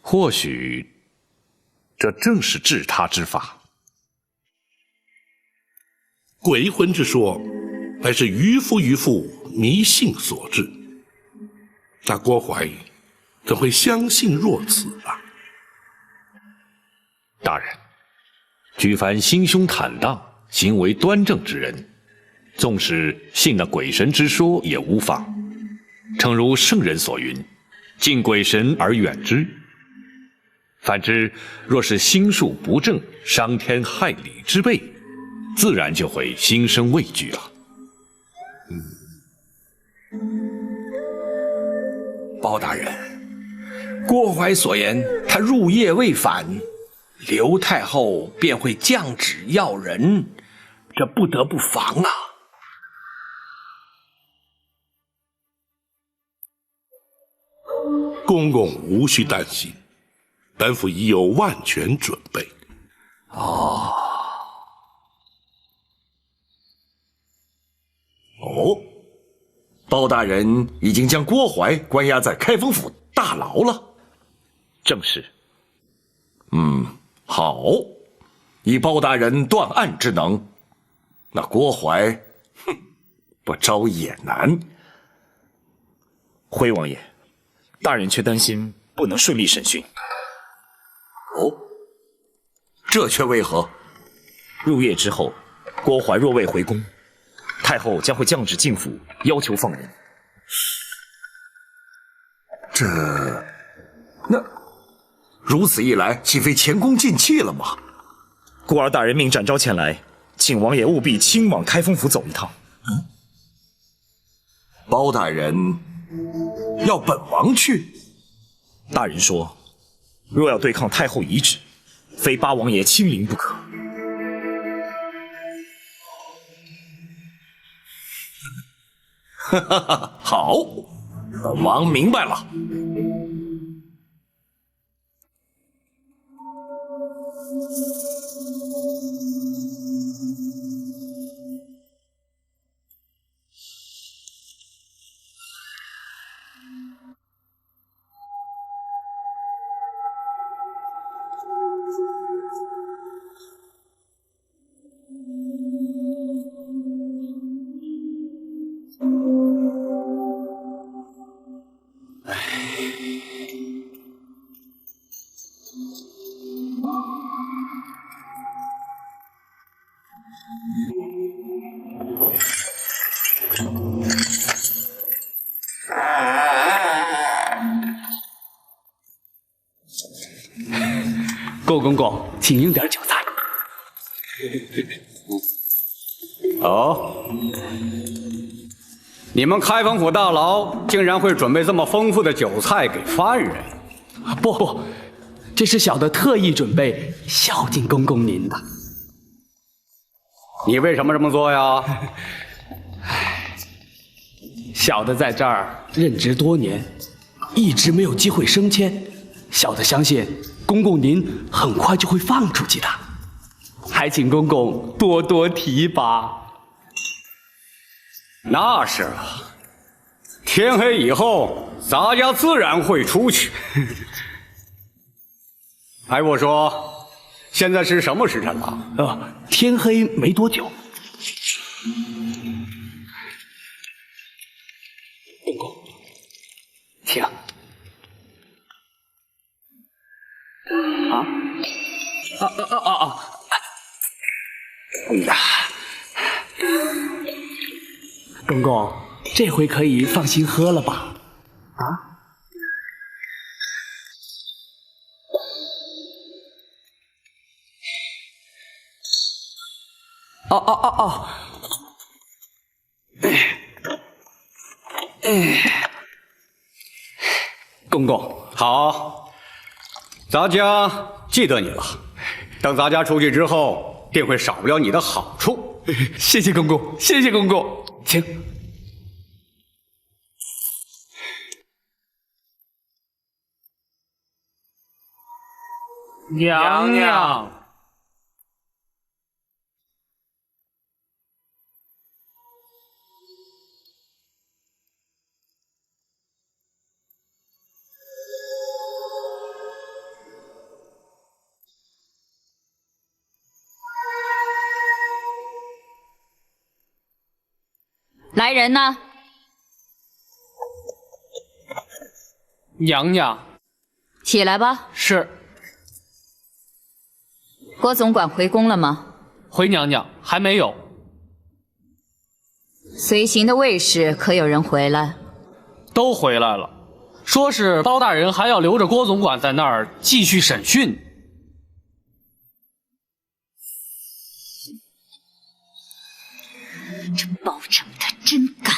或许这正是治他之法。鬼魂之说乃是愚夫迷信所致，那郭淮怎会相信若此啊？大人，举凡心胸坦荡、行为端正之人，纵使信那鬼神之说也无妨。诚如圣人所云：“敬鬼神而远之。”反之，若是心术不正、伤天害理之辈，自然就会心生畏惧了。包大人，郭淮所言，他入夜未返，刘太后便会降旨要人，这不得不防啊。公公无需担心，本府已有万全准备。哦，包大人已经将郭淮关押在开封府大牢了。正是。好，以包大人断案之能，那郭淮，不招也难。徽王爷，大人却担心不能顺利审讯。这却为何？入夜之后，郭淮若未回宫，太后将会降旨进府，要求放人。那如此一来，岂非前功尽弃了吗？孤儿大人命展昭前来，请王爷务必亲往开封府走一趟。包大人要本王去？大人说，若要对抗太后遗旨，非八王爷亲临不可。好，本王明白了。够公公，请用点酒菜。哦，你们开封府大牢竟然会准备这么丰富的酒菜给犯人？不，这是小的特意准备孝敬公公您的。你为什么这么做呀？小的在这儿任职多年，一直没有机会升迁，小的相信公公您很快就会放出去的，还请公公多多提拔。那是啊，天黑以后，咱家自然会出去。哎，我说，现在是什么时辰了？天黑没多久。公公，请。公公，这回可以放心喝了吧？公公，好，咱家记得你了。等咱家出去之后，定会少不了你的好处。谢谢公公，谢谢公公，请。娘娘。来人呐！娘娘，起来吧。是。郭总管回宫了吗？回娘娘，还没有。随行的卫士可有人回来？都回来了，说是包大人还要留着郭总管在那儿继续审讯。这包拯他真敢！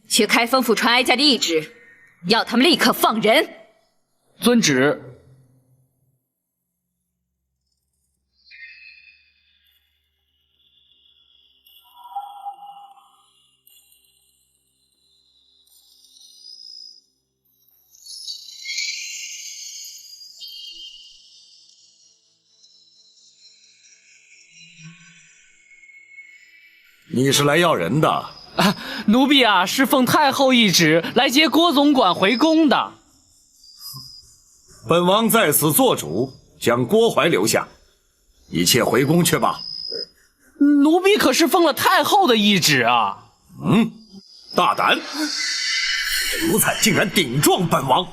去开封府传哀家的懿旨，要他们立刻放人。遵旨。你是来要人的？啊，奴婢啊，是奉太后懿旨来接郭总管回宫的。本王在此做主，将郭槐留下，一切回宫去吧。奴婢可是奉了太后的懿旨啊！大胆！这奴才竟然顶撞本王！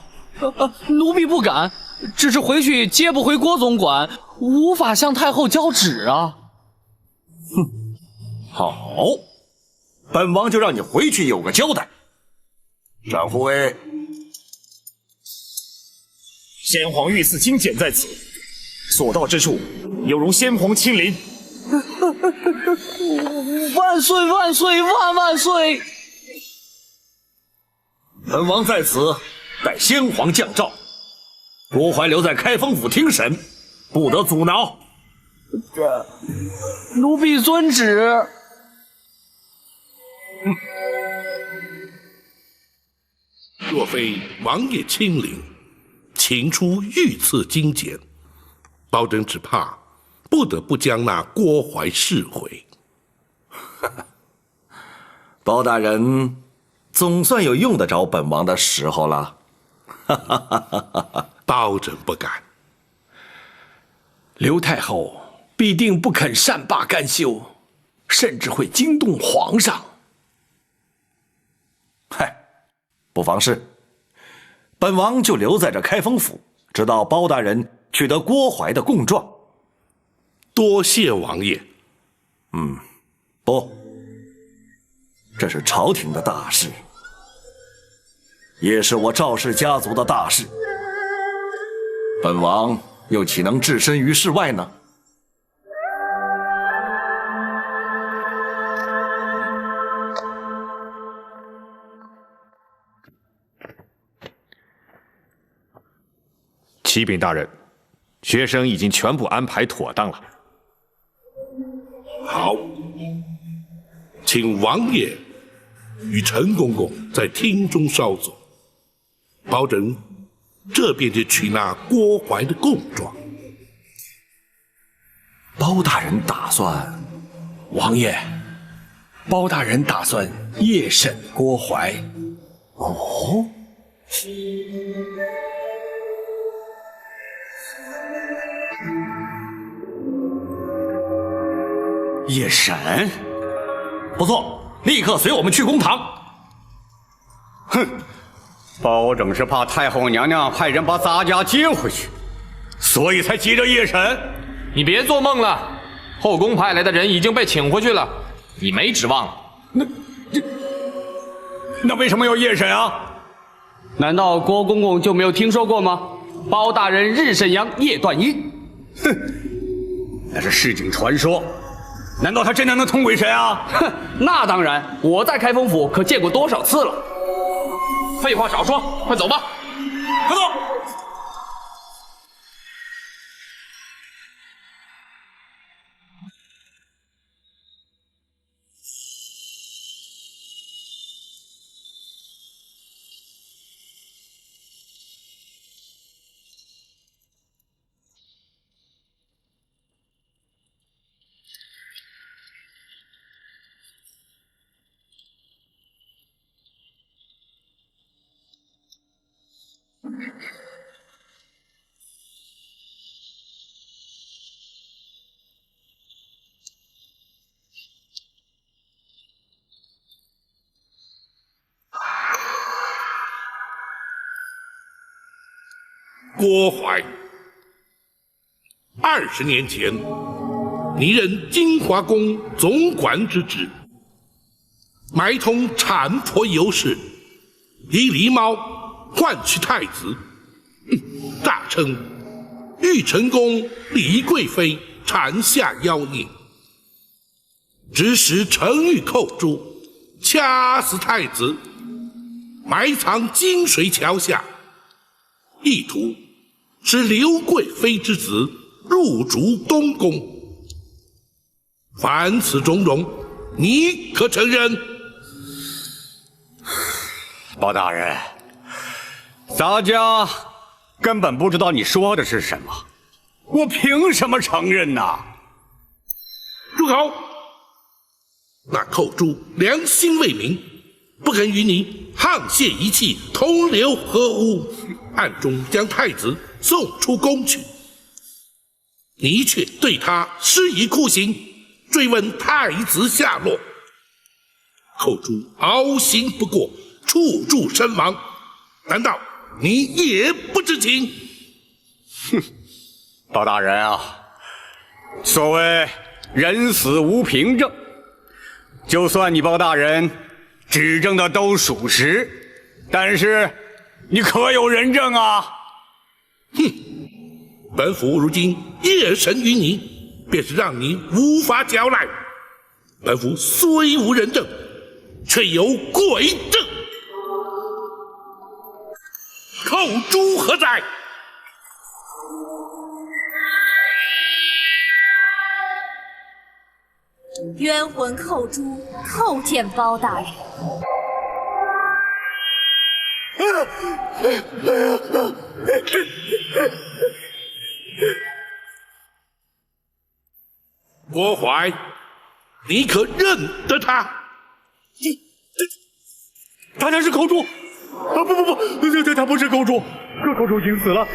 奴婢不敢，只是回去接不回郭总管，无法向太后交旨啊。好，本王就让你回去有个交代。展护卫，先皇御赐金简在此，所到之处，有容先皇亲临。万岁万岁万万岁！本王在此待先皇降诏，郭槐留在开封府听审，不得阻挠。奴婢遵旨。若非王爷亲临，请出御赐金简，包拯只怕不得不将那郭槐释回。包大人总算有用得着本王的时候了。包拯不敢。刘太后必定不肯善罢甘休，甚至会惊动皇上。嗨，不妨事。本王就留在这开封府，直到包大人取得郭槐的供状。多谢王爷。不，这是朝廷的大事，也是我赵氏家族的大事。本王又岂能置身于事外呢？启禀大人，学生已经全部安排妥当了。好，请王爷与陈公公在厅中稍坐，包拯这便去取那郭槐的供状。包大人打算？王爷，包大人打算夜审郭槐。哦。夜审，不错，立刻随我们去公堂。哼，包拯是怕太后娘娘派人把咱家接回去，所以才急着夜审。你别做梦了，后宫派来的人已经被请回去了，你没指望了。那为什么要夜审啊？难道郭公公就没有听说过吗？包大人日审阳，夜断阴。哼，那是市井传说。难道他真的能通鬼神啊？哼，那当然，我在开封府可见过多少次了。废话少说，快走吧。快走！郭槐，20年前，你任金华宫总管之职，买通产婆尤氏，以狸猫换取太子，大称玉成宫李贵妃产下妖孽，指使程昱寇诛，掐死太子，埋藏金水桥下，意图使刘贵妃之子入主东宫。凡此种种，你可承认？包大人，咱家根本不知道你说的是什么，我凭什么承认呢？住口！那寇珠良心未泯，不肯与你沆瀣一气，同流合污，暗中将太子送出宫去，你却对他施以酷刑，追问太子下落。寇珠凹刑不过，处处身亡，难道你也不知情？哼，包大人啊，所谓人死无凭证，就算你包大人指证的都属实，但是你可有人证啊？哼，本府如今夜审于你，便是让你无法交代。本府虽无人证，却有鬼证。寇珠何在？冤魂寇珠叩见包大人。郭槐，你可认得他？他那是寇珠啊！不，他不是寇珠，寇珠已经死了。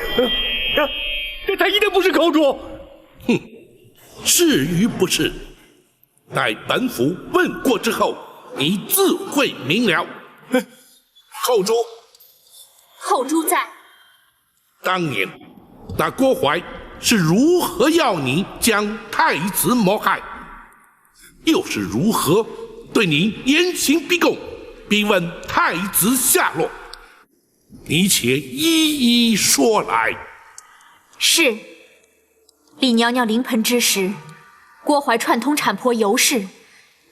他一定不是寇珠。哼，是与不是，待本府问过之后，你自会明了。寇珠，寇珠在。当年那郭槐是如何要你将太子谋害，又是如何对你严刑逼供，逼问太子下落？你且一一说来。是，李娘娘临盆之时，郭槐串通产婆尤氏，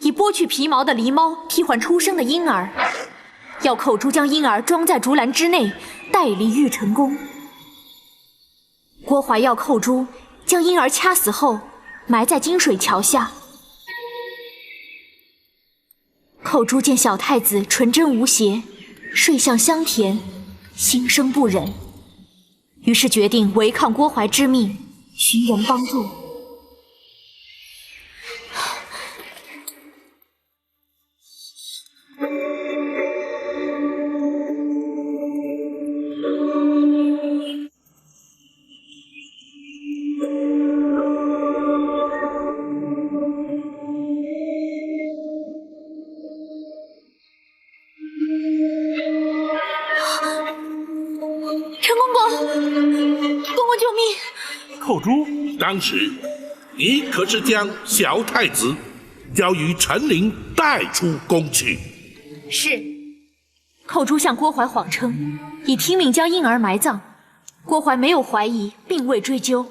以剥去皮毛的狸猫替换出生的婴儿，要寇珠将婴儿装在竹篮之内，带离玉成宫。郭槐要寇珠将婴儿掐死后，埋在金水桥下。寇珠见小太子纯真无邪，睡相香甜，心生不忍，于是决定违抗郭槐之命，寻人帮助。寇珠，当时你可是将小太子交与陈琳带出宫去？是。寇珠向郭槐谎称已听命将婴儿埋葬，郭槐没有怀疑，并未追究。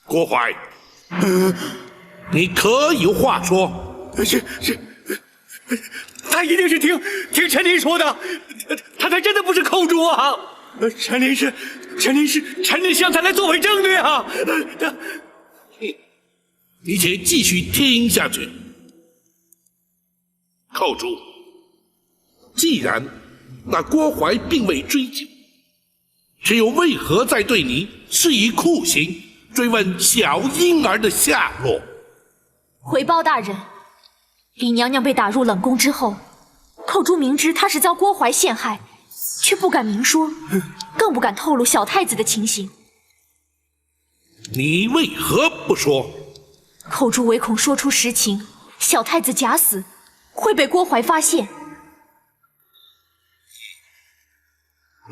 郭槐，你可有话说？是，他一定是听陈琳说的，他才真的不是寇珠啊！陈琳向他来作为证据啊！你且继续听下去。寇珠，既然那郭槐并未追究，却又为何在对你施以酷刑，追问小婴儿的下落？回包大人，李娘娘被打入冷宫之后，寇珠明知她是遭郭槐陷害，却不敢明说，更不敢透露小太子的情形。你为何不说？寇珠唯恐说出实情，小太子假死，会被郭槐发现。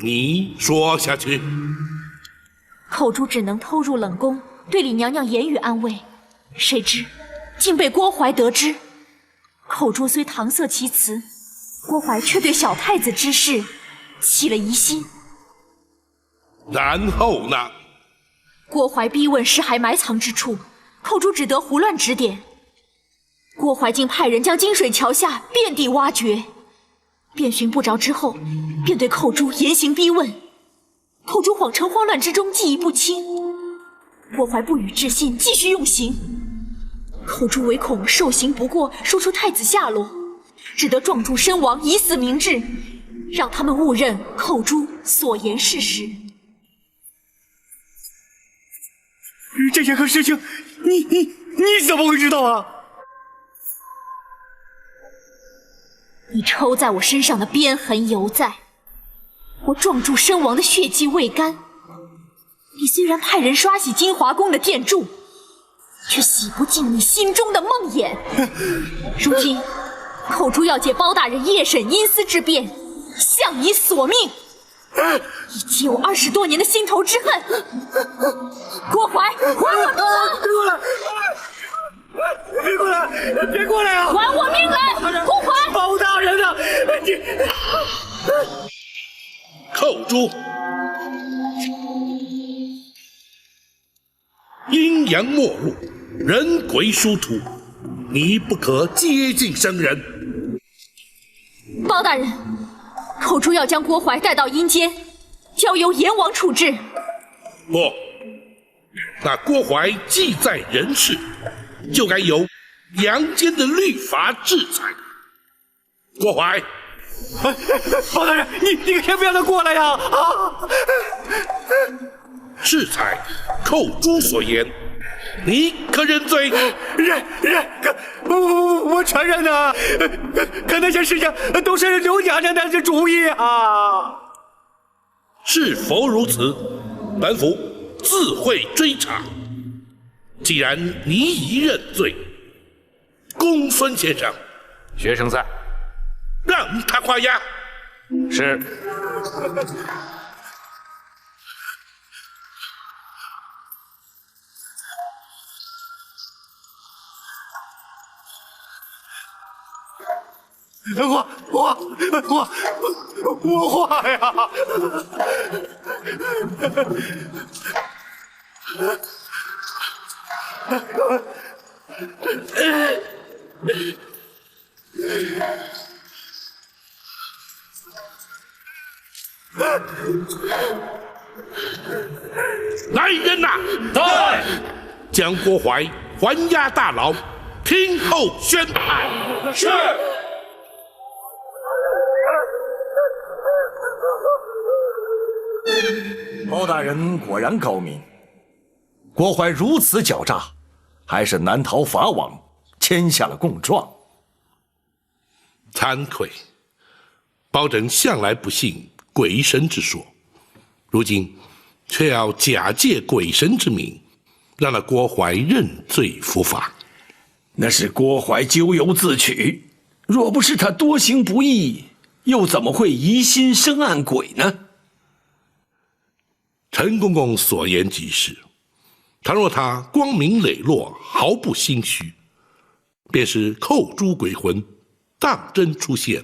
你说下去。寇珠只能偷入冷宫，对李娘娘言语安慰，谁知竟被郭槐得知。寇珠虽搪塞其词，郭槐却对小太子之事起了疑心。然后呢？郭槐逼问尸骸埋藏之处，寇珠只得胡乱指点。郭槐竟派人将金水桥下遍地挖掘，遍寻不着之后，便对寇珠严刑逼问。寇珠谎称慌乱之中记忆不清，郭槐不予置信，继续用刑。寇珠唯恐受刑不过，说出太子下落，只得撞柱身亡，以死明志，让他们误认寇珠所言事实。这些个事情，你怎么会知道啊？你抽在我身上的鞭痕犹在，我撞柱身亡的血迹未干。你虽然派人刷洗金华宫的殿柱，却洗不尽你心中的梦魇。如今，寇珠要借包大人夜审阴司之变，向你索命，以解我20多年的心头之恨。郭槐，还我命来！别过来！别过来啊！还我命来！郭槐，包大人啊，你寇珠，阴阳末路，人鬼殊途，你不可接近生人。包大人，寇珠要将郭槐带到阴间，交由阎王处置。不，那郭槐既在人世，就该由阳间的律法制裁。郭槐，包大人，你可先不让他过来呀！啊！制裁寇珠所言，你可认罪？认，我承认啊，可那些事情都是刘娘娘的主意啊。是否如此？本府自会追查。既然你已认罪，公孙先生，学生在，让他画押。是。我画呀！来人呐！在！将郭槐还押大牢，听候宣判。是。包大人果然高明，郭槐如此狡诈，还是难逃法网，签下了供状。惭愧，包拯向来不信鬼神之说，如今却要假借鬼神之名，让那郭槐认罪伏法。那是郭槐咎由自取，若不是他多行不义，又怎么会疑心生暗鬼呢？陈公公所言极是，倘若他光明磊落，毫不心虚，便是扣诸鬼魂当真出现，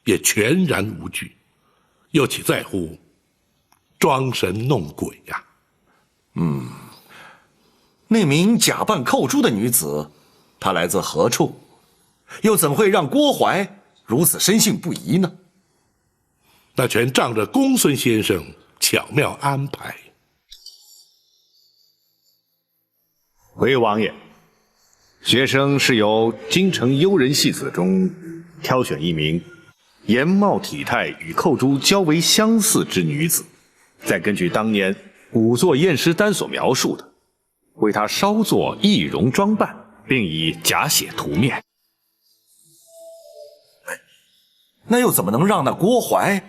也全然无惧，又岂在乎装神弄鬼呀？那名假扮寇珠的女子，她来自何处？又怎会让郭槐如此深信不疑呢？那全仗着公孙先生巧妙安排。回王爷，学生是由京城幽人戏子中挑选一名颜貌体态与寇珠较为相似之女子，再根据当年仵作验尸单所描述的，为她稍作易容装扮，并以假血涂面。那又怎么能让那郭槐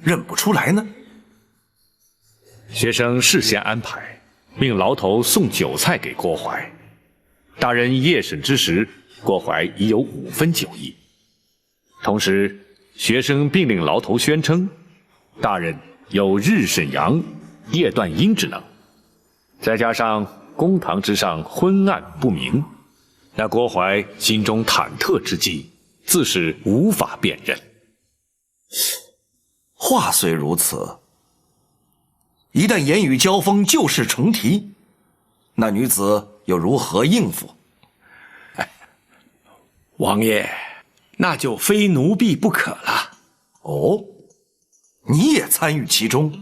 认不出来呢？学生事先安排，命牢头送酒菜给郭槐。大人夜审之时，郭槐已有5分酒意。同时，学生并令牢头宣称，大人有日审阳、夜断阴之能。再加上公堂之上昏暗不明，那郭淮心中忐忑之际，自是无法辨认。话虽如此，一旦言语交锋，旧事重提，那女子又如何应付？王爷，那就非奴婢不可了。哦，你也参与其中？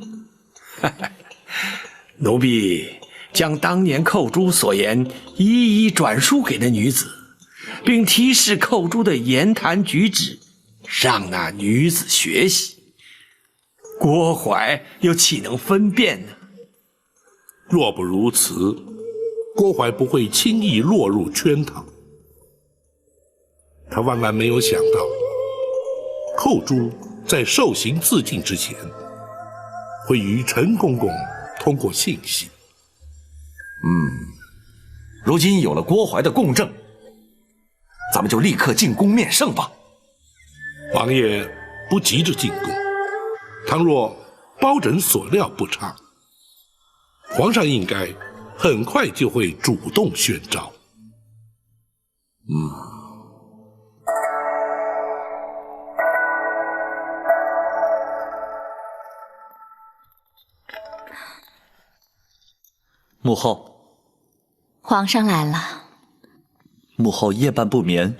奴婢将当年寇珠所言一一转述给那女子，并提示寇珠的言谈举止，让那女子学习。郭淮又岂能分辨呢？若不如此，郭淮不会轻易落入圈套。他万万没有想到，寇珠在受刑自尽之前，会与陈公公通过信息。如今有了郭淮的供证，咱们就立刻进宫面圣吧。王爷不急着进宫，倘若包拯所料不差，皇上应该很快就会主动宣召。母后，皇上来了。母后夜半不眠，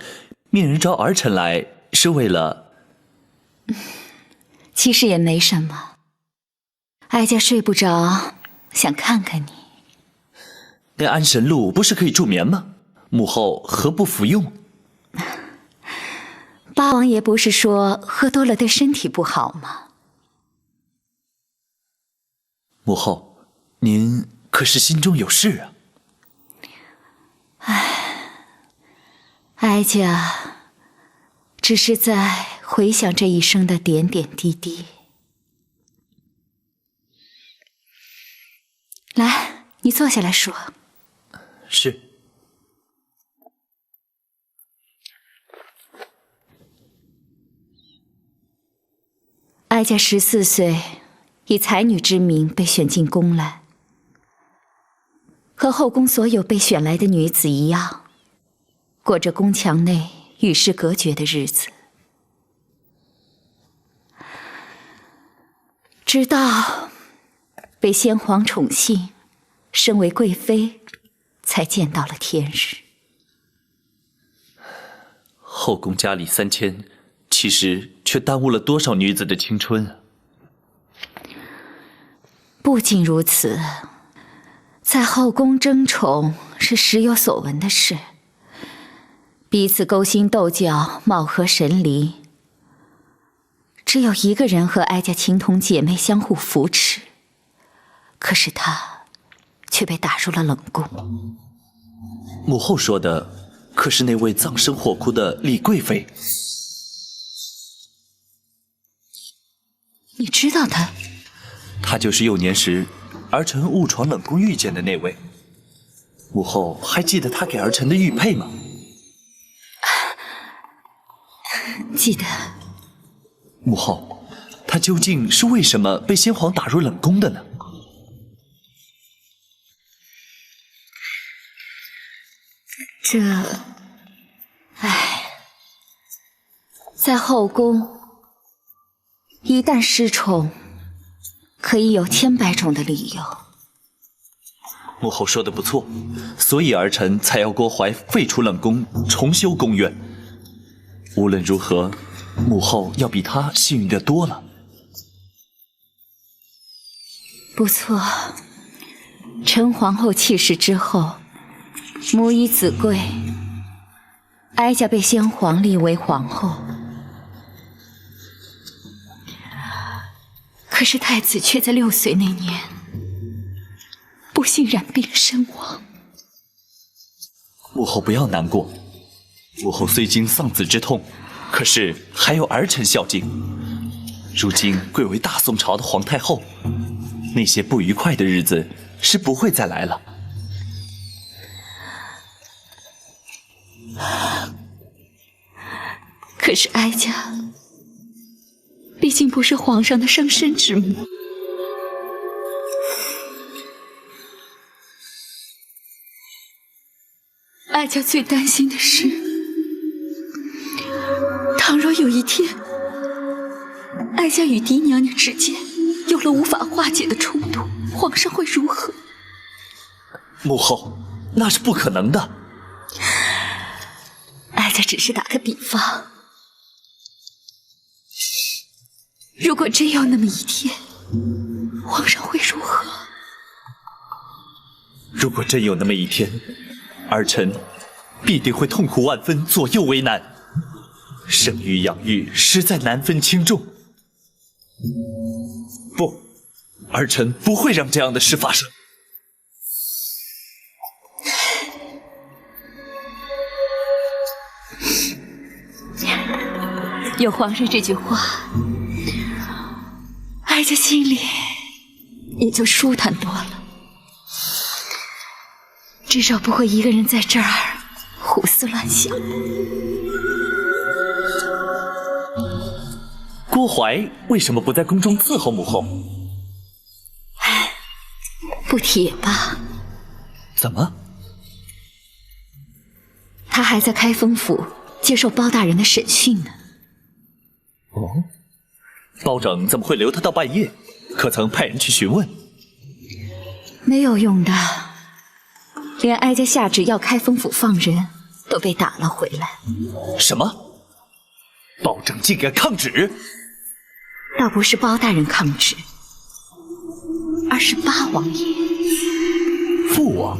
命人召儿臣来，是为了……其实也没什么，哀家睡不着，想看看你。那安神露不是可以助眠吗？母后何不服用？八王爷不是说喝多了对身体不好吗？母后，您可是心中有事啊？哀家只是在回想这一生的点点滴滴。来，你坐下来说。是。哀家14岁，以才女之名被选进宫来，和后宫所有被选来的女子一样，过着宫墙内与世隔绝的日子。直到被先皇宠幸，身为贵妃，才见到了天日。后宫佳丽3000，其实却耽误了多少女子的青春啊！不仅如此，在后宫争宠是时有所闻的事，彼此勾心斗角，貌合神离。只有一个人和哀家情同姐妹，相互扶持，可是他却被打入了冷宫。母后说的可是那位葬身火窟的李贵妃？你知道她？她就是幼年时儿臣误闯冷宫遇见的那位。母后还记得她给儿臣的玉佩吗？记得。母后，她究竟是为什么被先皇打入冷宫的呢？在后宫，一旦失宠，可以有千百种的理由。母后说的不错，所以儿臣才要郭淮废除冷宫，重修宫院。无论如何，母后要比他幸运的多了。不错，陈皇后去世之后，母以子贵，哀家被先皇立为皇后。可是太子却在6岁那年不幸染病身亡。母后不要难过，母后虽经丧子之痛，可是还有儿臣孝敬。如今贵为大宋朝的皇太后，那些不愉快的日子是不会再来了。可是哀家毕竟不是皇上的生身之母。哀家最担心的是，倘若有一天，哀家与嫡娘娘之间有了无法化解的冲突，皇上会如何？母后，那是不可能的。哀家只是打个比方，如果真有那么一天，皇上会如何？如果真有那么一天，儿臣必定会痛苦万分，左右为难。生育养育实在难分轻重。不，儿臣不会让这样的事发生。有皇上这句话，哀家心里也就舒坦多了，至少不会一个人在这儿胡思乱想。郭槐为什么不在宫中伺候母后？不提也罢。怎么？他还在开封府接受包大人的审讯呢。哦，包拯怎么会留他到半夜？可曾派人去询问？没有用的，连哀家下旨要开封府放人，都被打了回来。什么？包拯竟敢抗旨？倒不是包大人抗旨，而是八王爷。父王？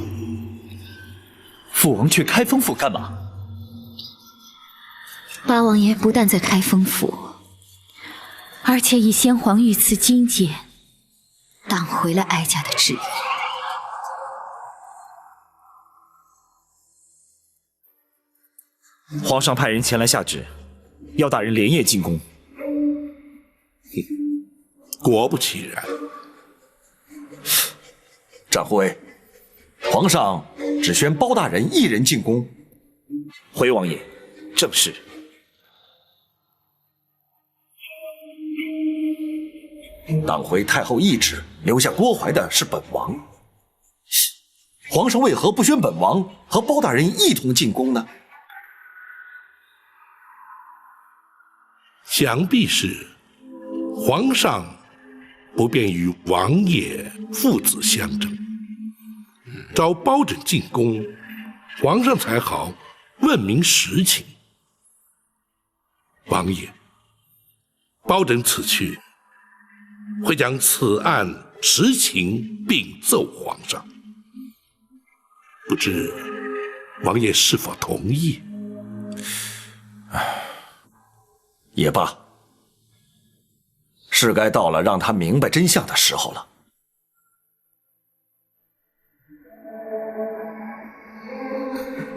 父王去开封府干嘛？八王爷不但在开封府，而且以先皇御赐金剑挡回了哀家的旨意。皇上派人前来下旨，要大人连夜进宫。果不其然。展护卫，皇上只宣包大人一人进宫。回王爷，正是。挡回太后懿旨，留下郭槐的是本王。皇上为何不宣本王和包大人一同进宫呢？想必是皇上不便与王爷父子相争，召包拯进宫，皇上才好问明实情。王爷，包拯此去会将此案实情禀奏皇上，不知王爷是否同意？也罢，是该到了让他明白真相的时候了。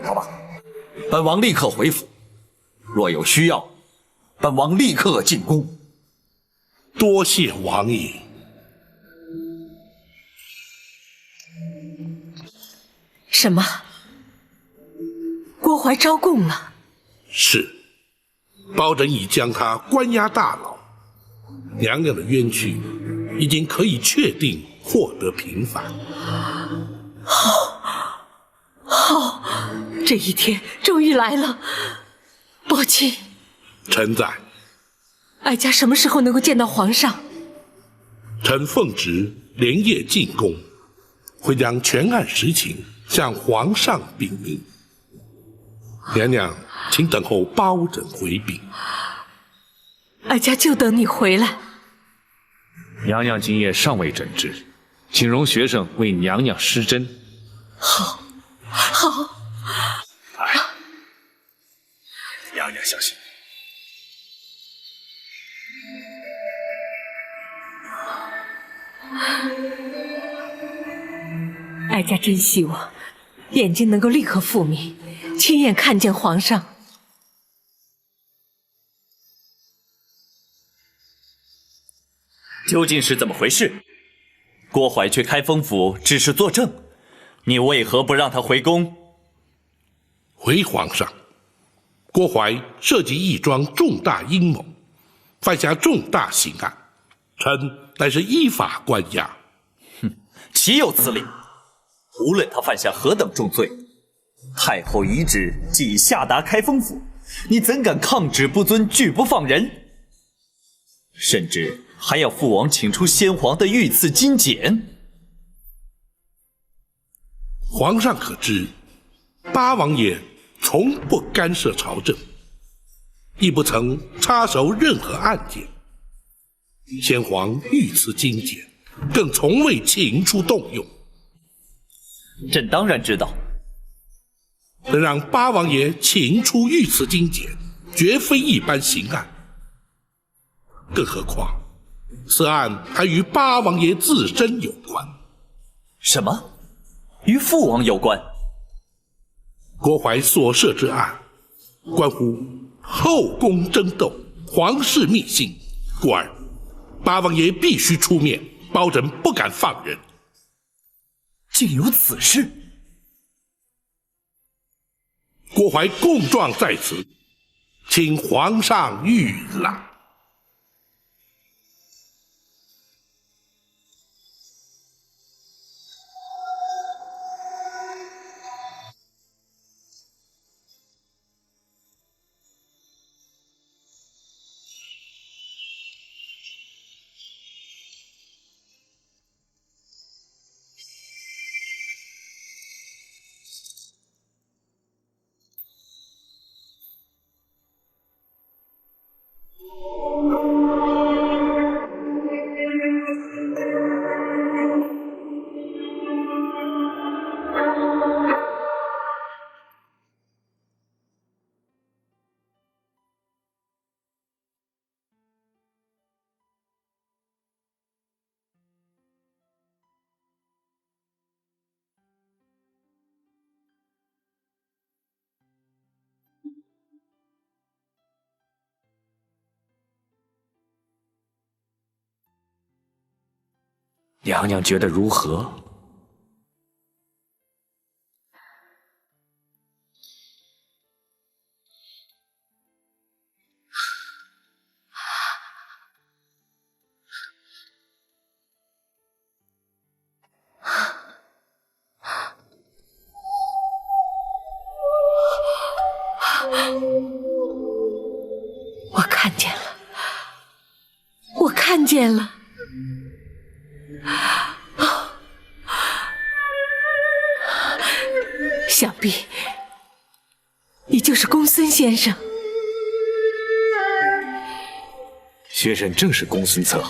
好吧，本王立刻回府，若有需要，本王立刻进宫。多谢王爷。什么？郭槐招供了？是。包拯已将他关押大牢，娘娘的冤屈已经可以确定获得平反。好，这一天终于来了。宝琴，臣在。哀家什么时候能够见到皇上？臣奉旨连夜进宫，会将全案实情向皇上禀明。娘娘请等候包拯回禀。哀家就等你回来。娘娘今夜尚未诊治，请容学生为娘娘施针。好，好。来，娘娘相信。哀家真希望眼睛能够立刻复明，亲眼看见皇上。究竟是怎么回事？郭槐去开封府只是作证，你为何不让他回宫？回皇上，郭槐涉及一桩重大阴谋，犯下重大刑案，臣乃是依法关押。哼，岂有此理！无论他犯下何等重罪，太后遗旨既已下达开封府，你怎敢抗旨不遵，拒不放人？甚至还要父王请出先皇的御赐金简。皇上可知，八王爷从不干涉朝政，亦不曾插手任何案件。先皇御赐金简，更从未请出动用。朕当然知道。能让八王爷请出御赐金简，绝非一般刑案。更何况，此案还与八王爷自身有关。什么？与父王有关？郭槐所涉之案，关乎后宫争斗、皇室秘辛，故而八王爷必须出面，保证不敢放人。竟有此事！郭槐供状在此，请皇上御览。娘娘觉得如何？我看见了，我看见了。想必你就是公孙先生。学生正是公孙策。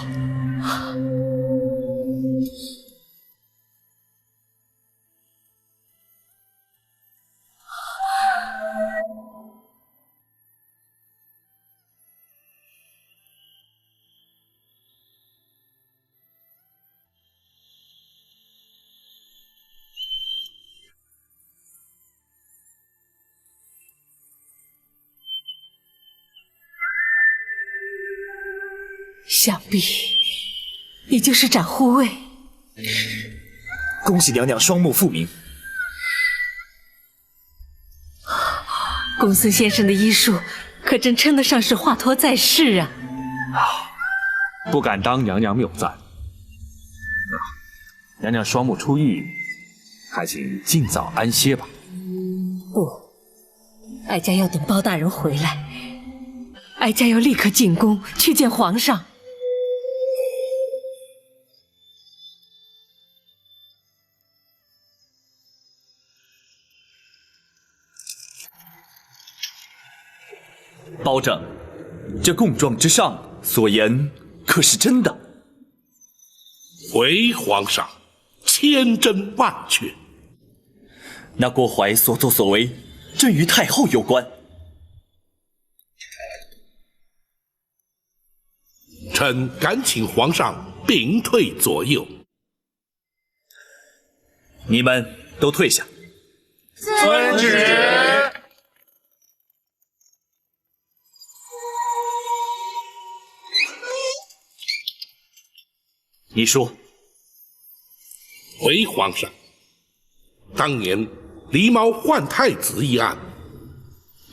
想必你就是展护卫。恭喜娘娘双目复明。公孙先生的医术可真称得上是华佗在世啊！不敢当娘娘谬赞。娘娘双目出狱，还请尽早安歇吧。不，哀家要等包大人回来，哀家要立刻进宫去见皇上。包拯，这供状之上所言可是真的？回皇上，千真万确。那郭槐所作所为，正与太后有关。臣敢请皇上屏退左右。你们都退下。遵旨。你说，回皇上，当年狸猫换太子一案，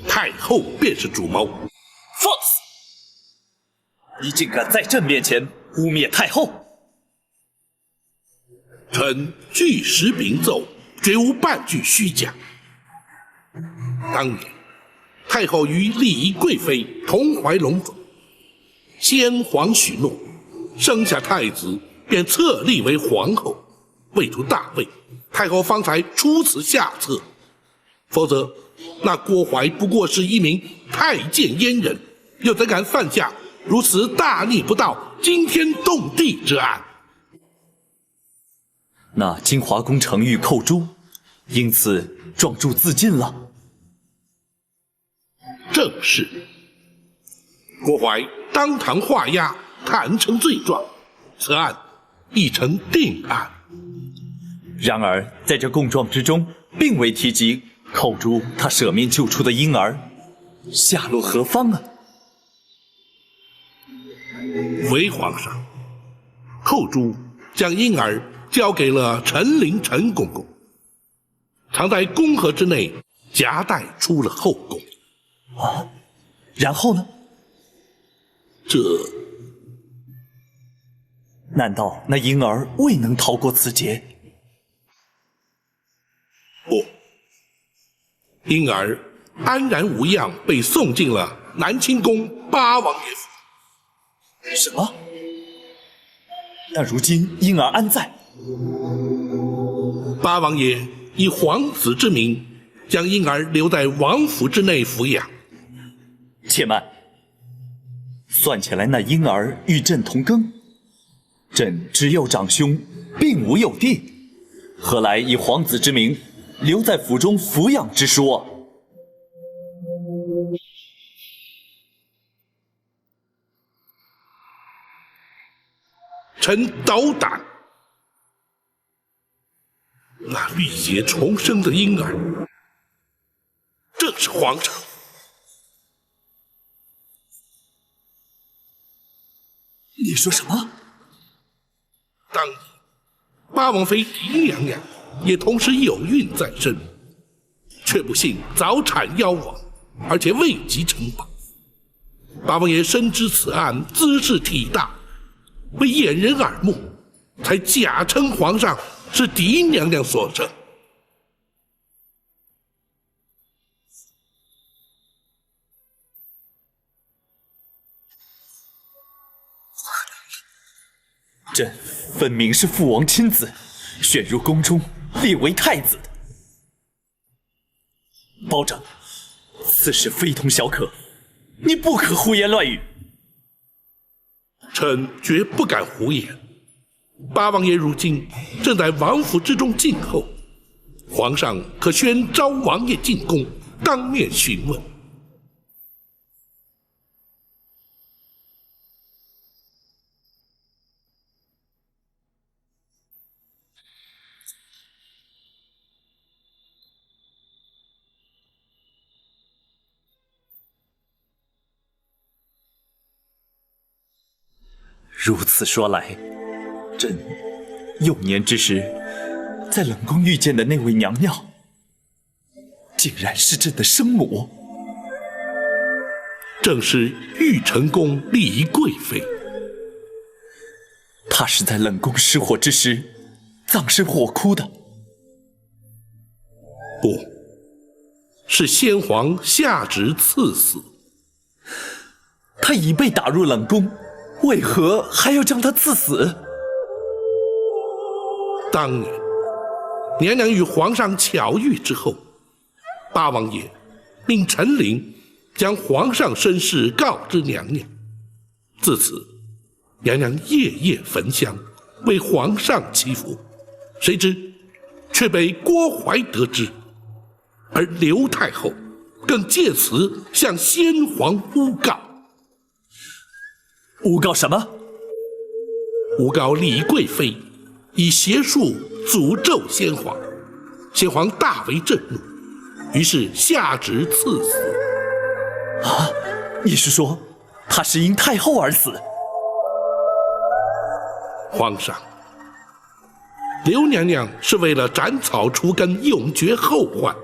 太后便是主谋。放肆！你竟敢在朕面前污蔑太后！臣据实禀奏，绝无半句虚假。当年，太后与丽仪贵妃同怀龙种，先皇许诺，生下太子便册立为皇后，为图大位，太后方才出此下策。否则，那郭槐不过是一名太监阉人，又怎敢犯下如此大逆不道、惊天动地之案？那金华宫程昱寇诛，因此状铸自尽了。正是。郭槐当堂画押，坦诚罪状，此案已成定案。然而，在这供状之中，并未提及寇诛他舍命救出的婴儿，下落何方啊？回皇上，寇诛将婴儿交给了陈琳陈公公，藏在宫盒之内，夹带出了后宫。啊，然后呢？难道那婴儿未能逃过此劫？不，婴儿安然无恙，被送进了南清宫八王爷府。什么？那如今婴儿安在？八王爷以皇子之名，将婴儿留在王府之内抚养。且慢，算起来那婴儿与朕同庚，朕只有长兄，并无幼弟，何来以皇子之名留在府中抚养之说？臣斗胆，那浴血重生的婴儿，正是皇上。你说什么？当年八王妃狄娘娘也同时有孕在身，却不幸早产夭亡，而且未及呈报。八王爷深知此案兹事体大，为掩人耳目，才假称皇上是狄娘娘所生。朕分明是父王亲自选入宫中，立为太子的。保长，此事非同小可，你不可胡言乱语。臣绝不敢胡言。八王爷如今正在王府之中静候，皇上可宣召王爷进宫，当面询问。如此说来，朕幼年之时在冷宫遇见的那位娘娘，竟然是朕的生母。正是玉成宫丽仪贵妃。她是在冷宫失火之时葬身火窟的。不，是先皇下旨赐死。她已被打入冷宫，为何还要将她赐死？当年，娘娘与皇上巧遇之后，八王爷命陈琳将皇上身世告知娘娘。自此，娘娘夜夜焚香，为皇上祈福。谁知却被郭槐得知，而刘太后更借此向先皇诬告。诬告什么？诬告丽仪贵妃以邪术诅咒先皇，先皇大为震怒，于是下旨赐死。啊，你是说他是因太后而死？皇上，刘娘娘是为了斩草除根，永绝后患。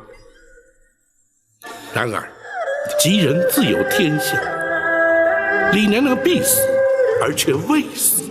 然而，吉人自有天相，李娘娘必死，而却未死。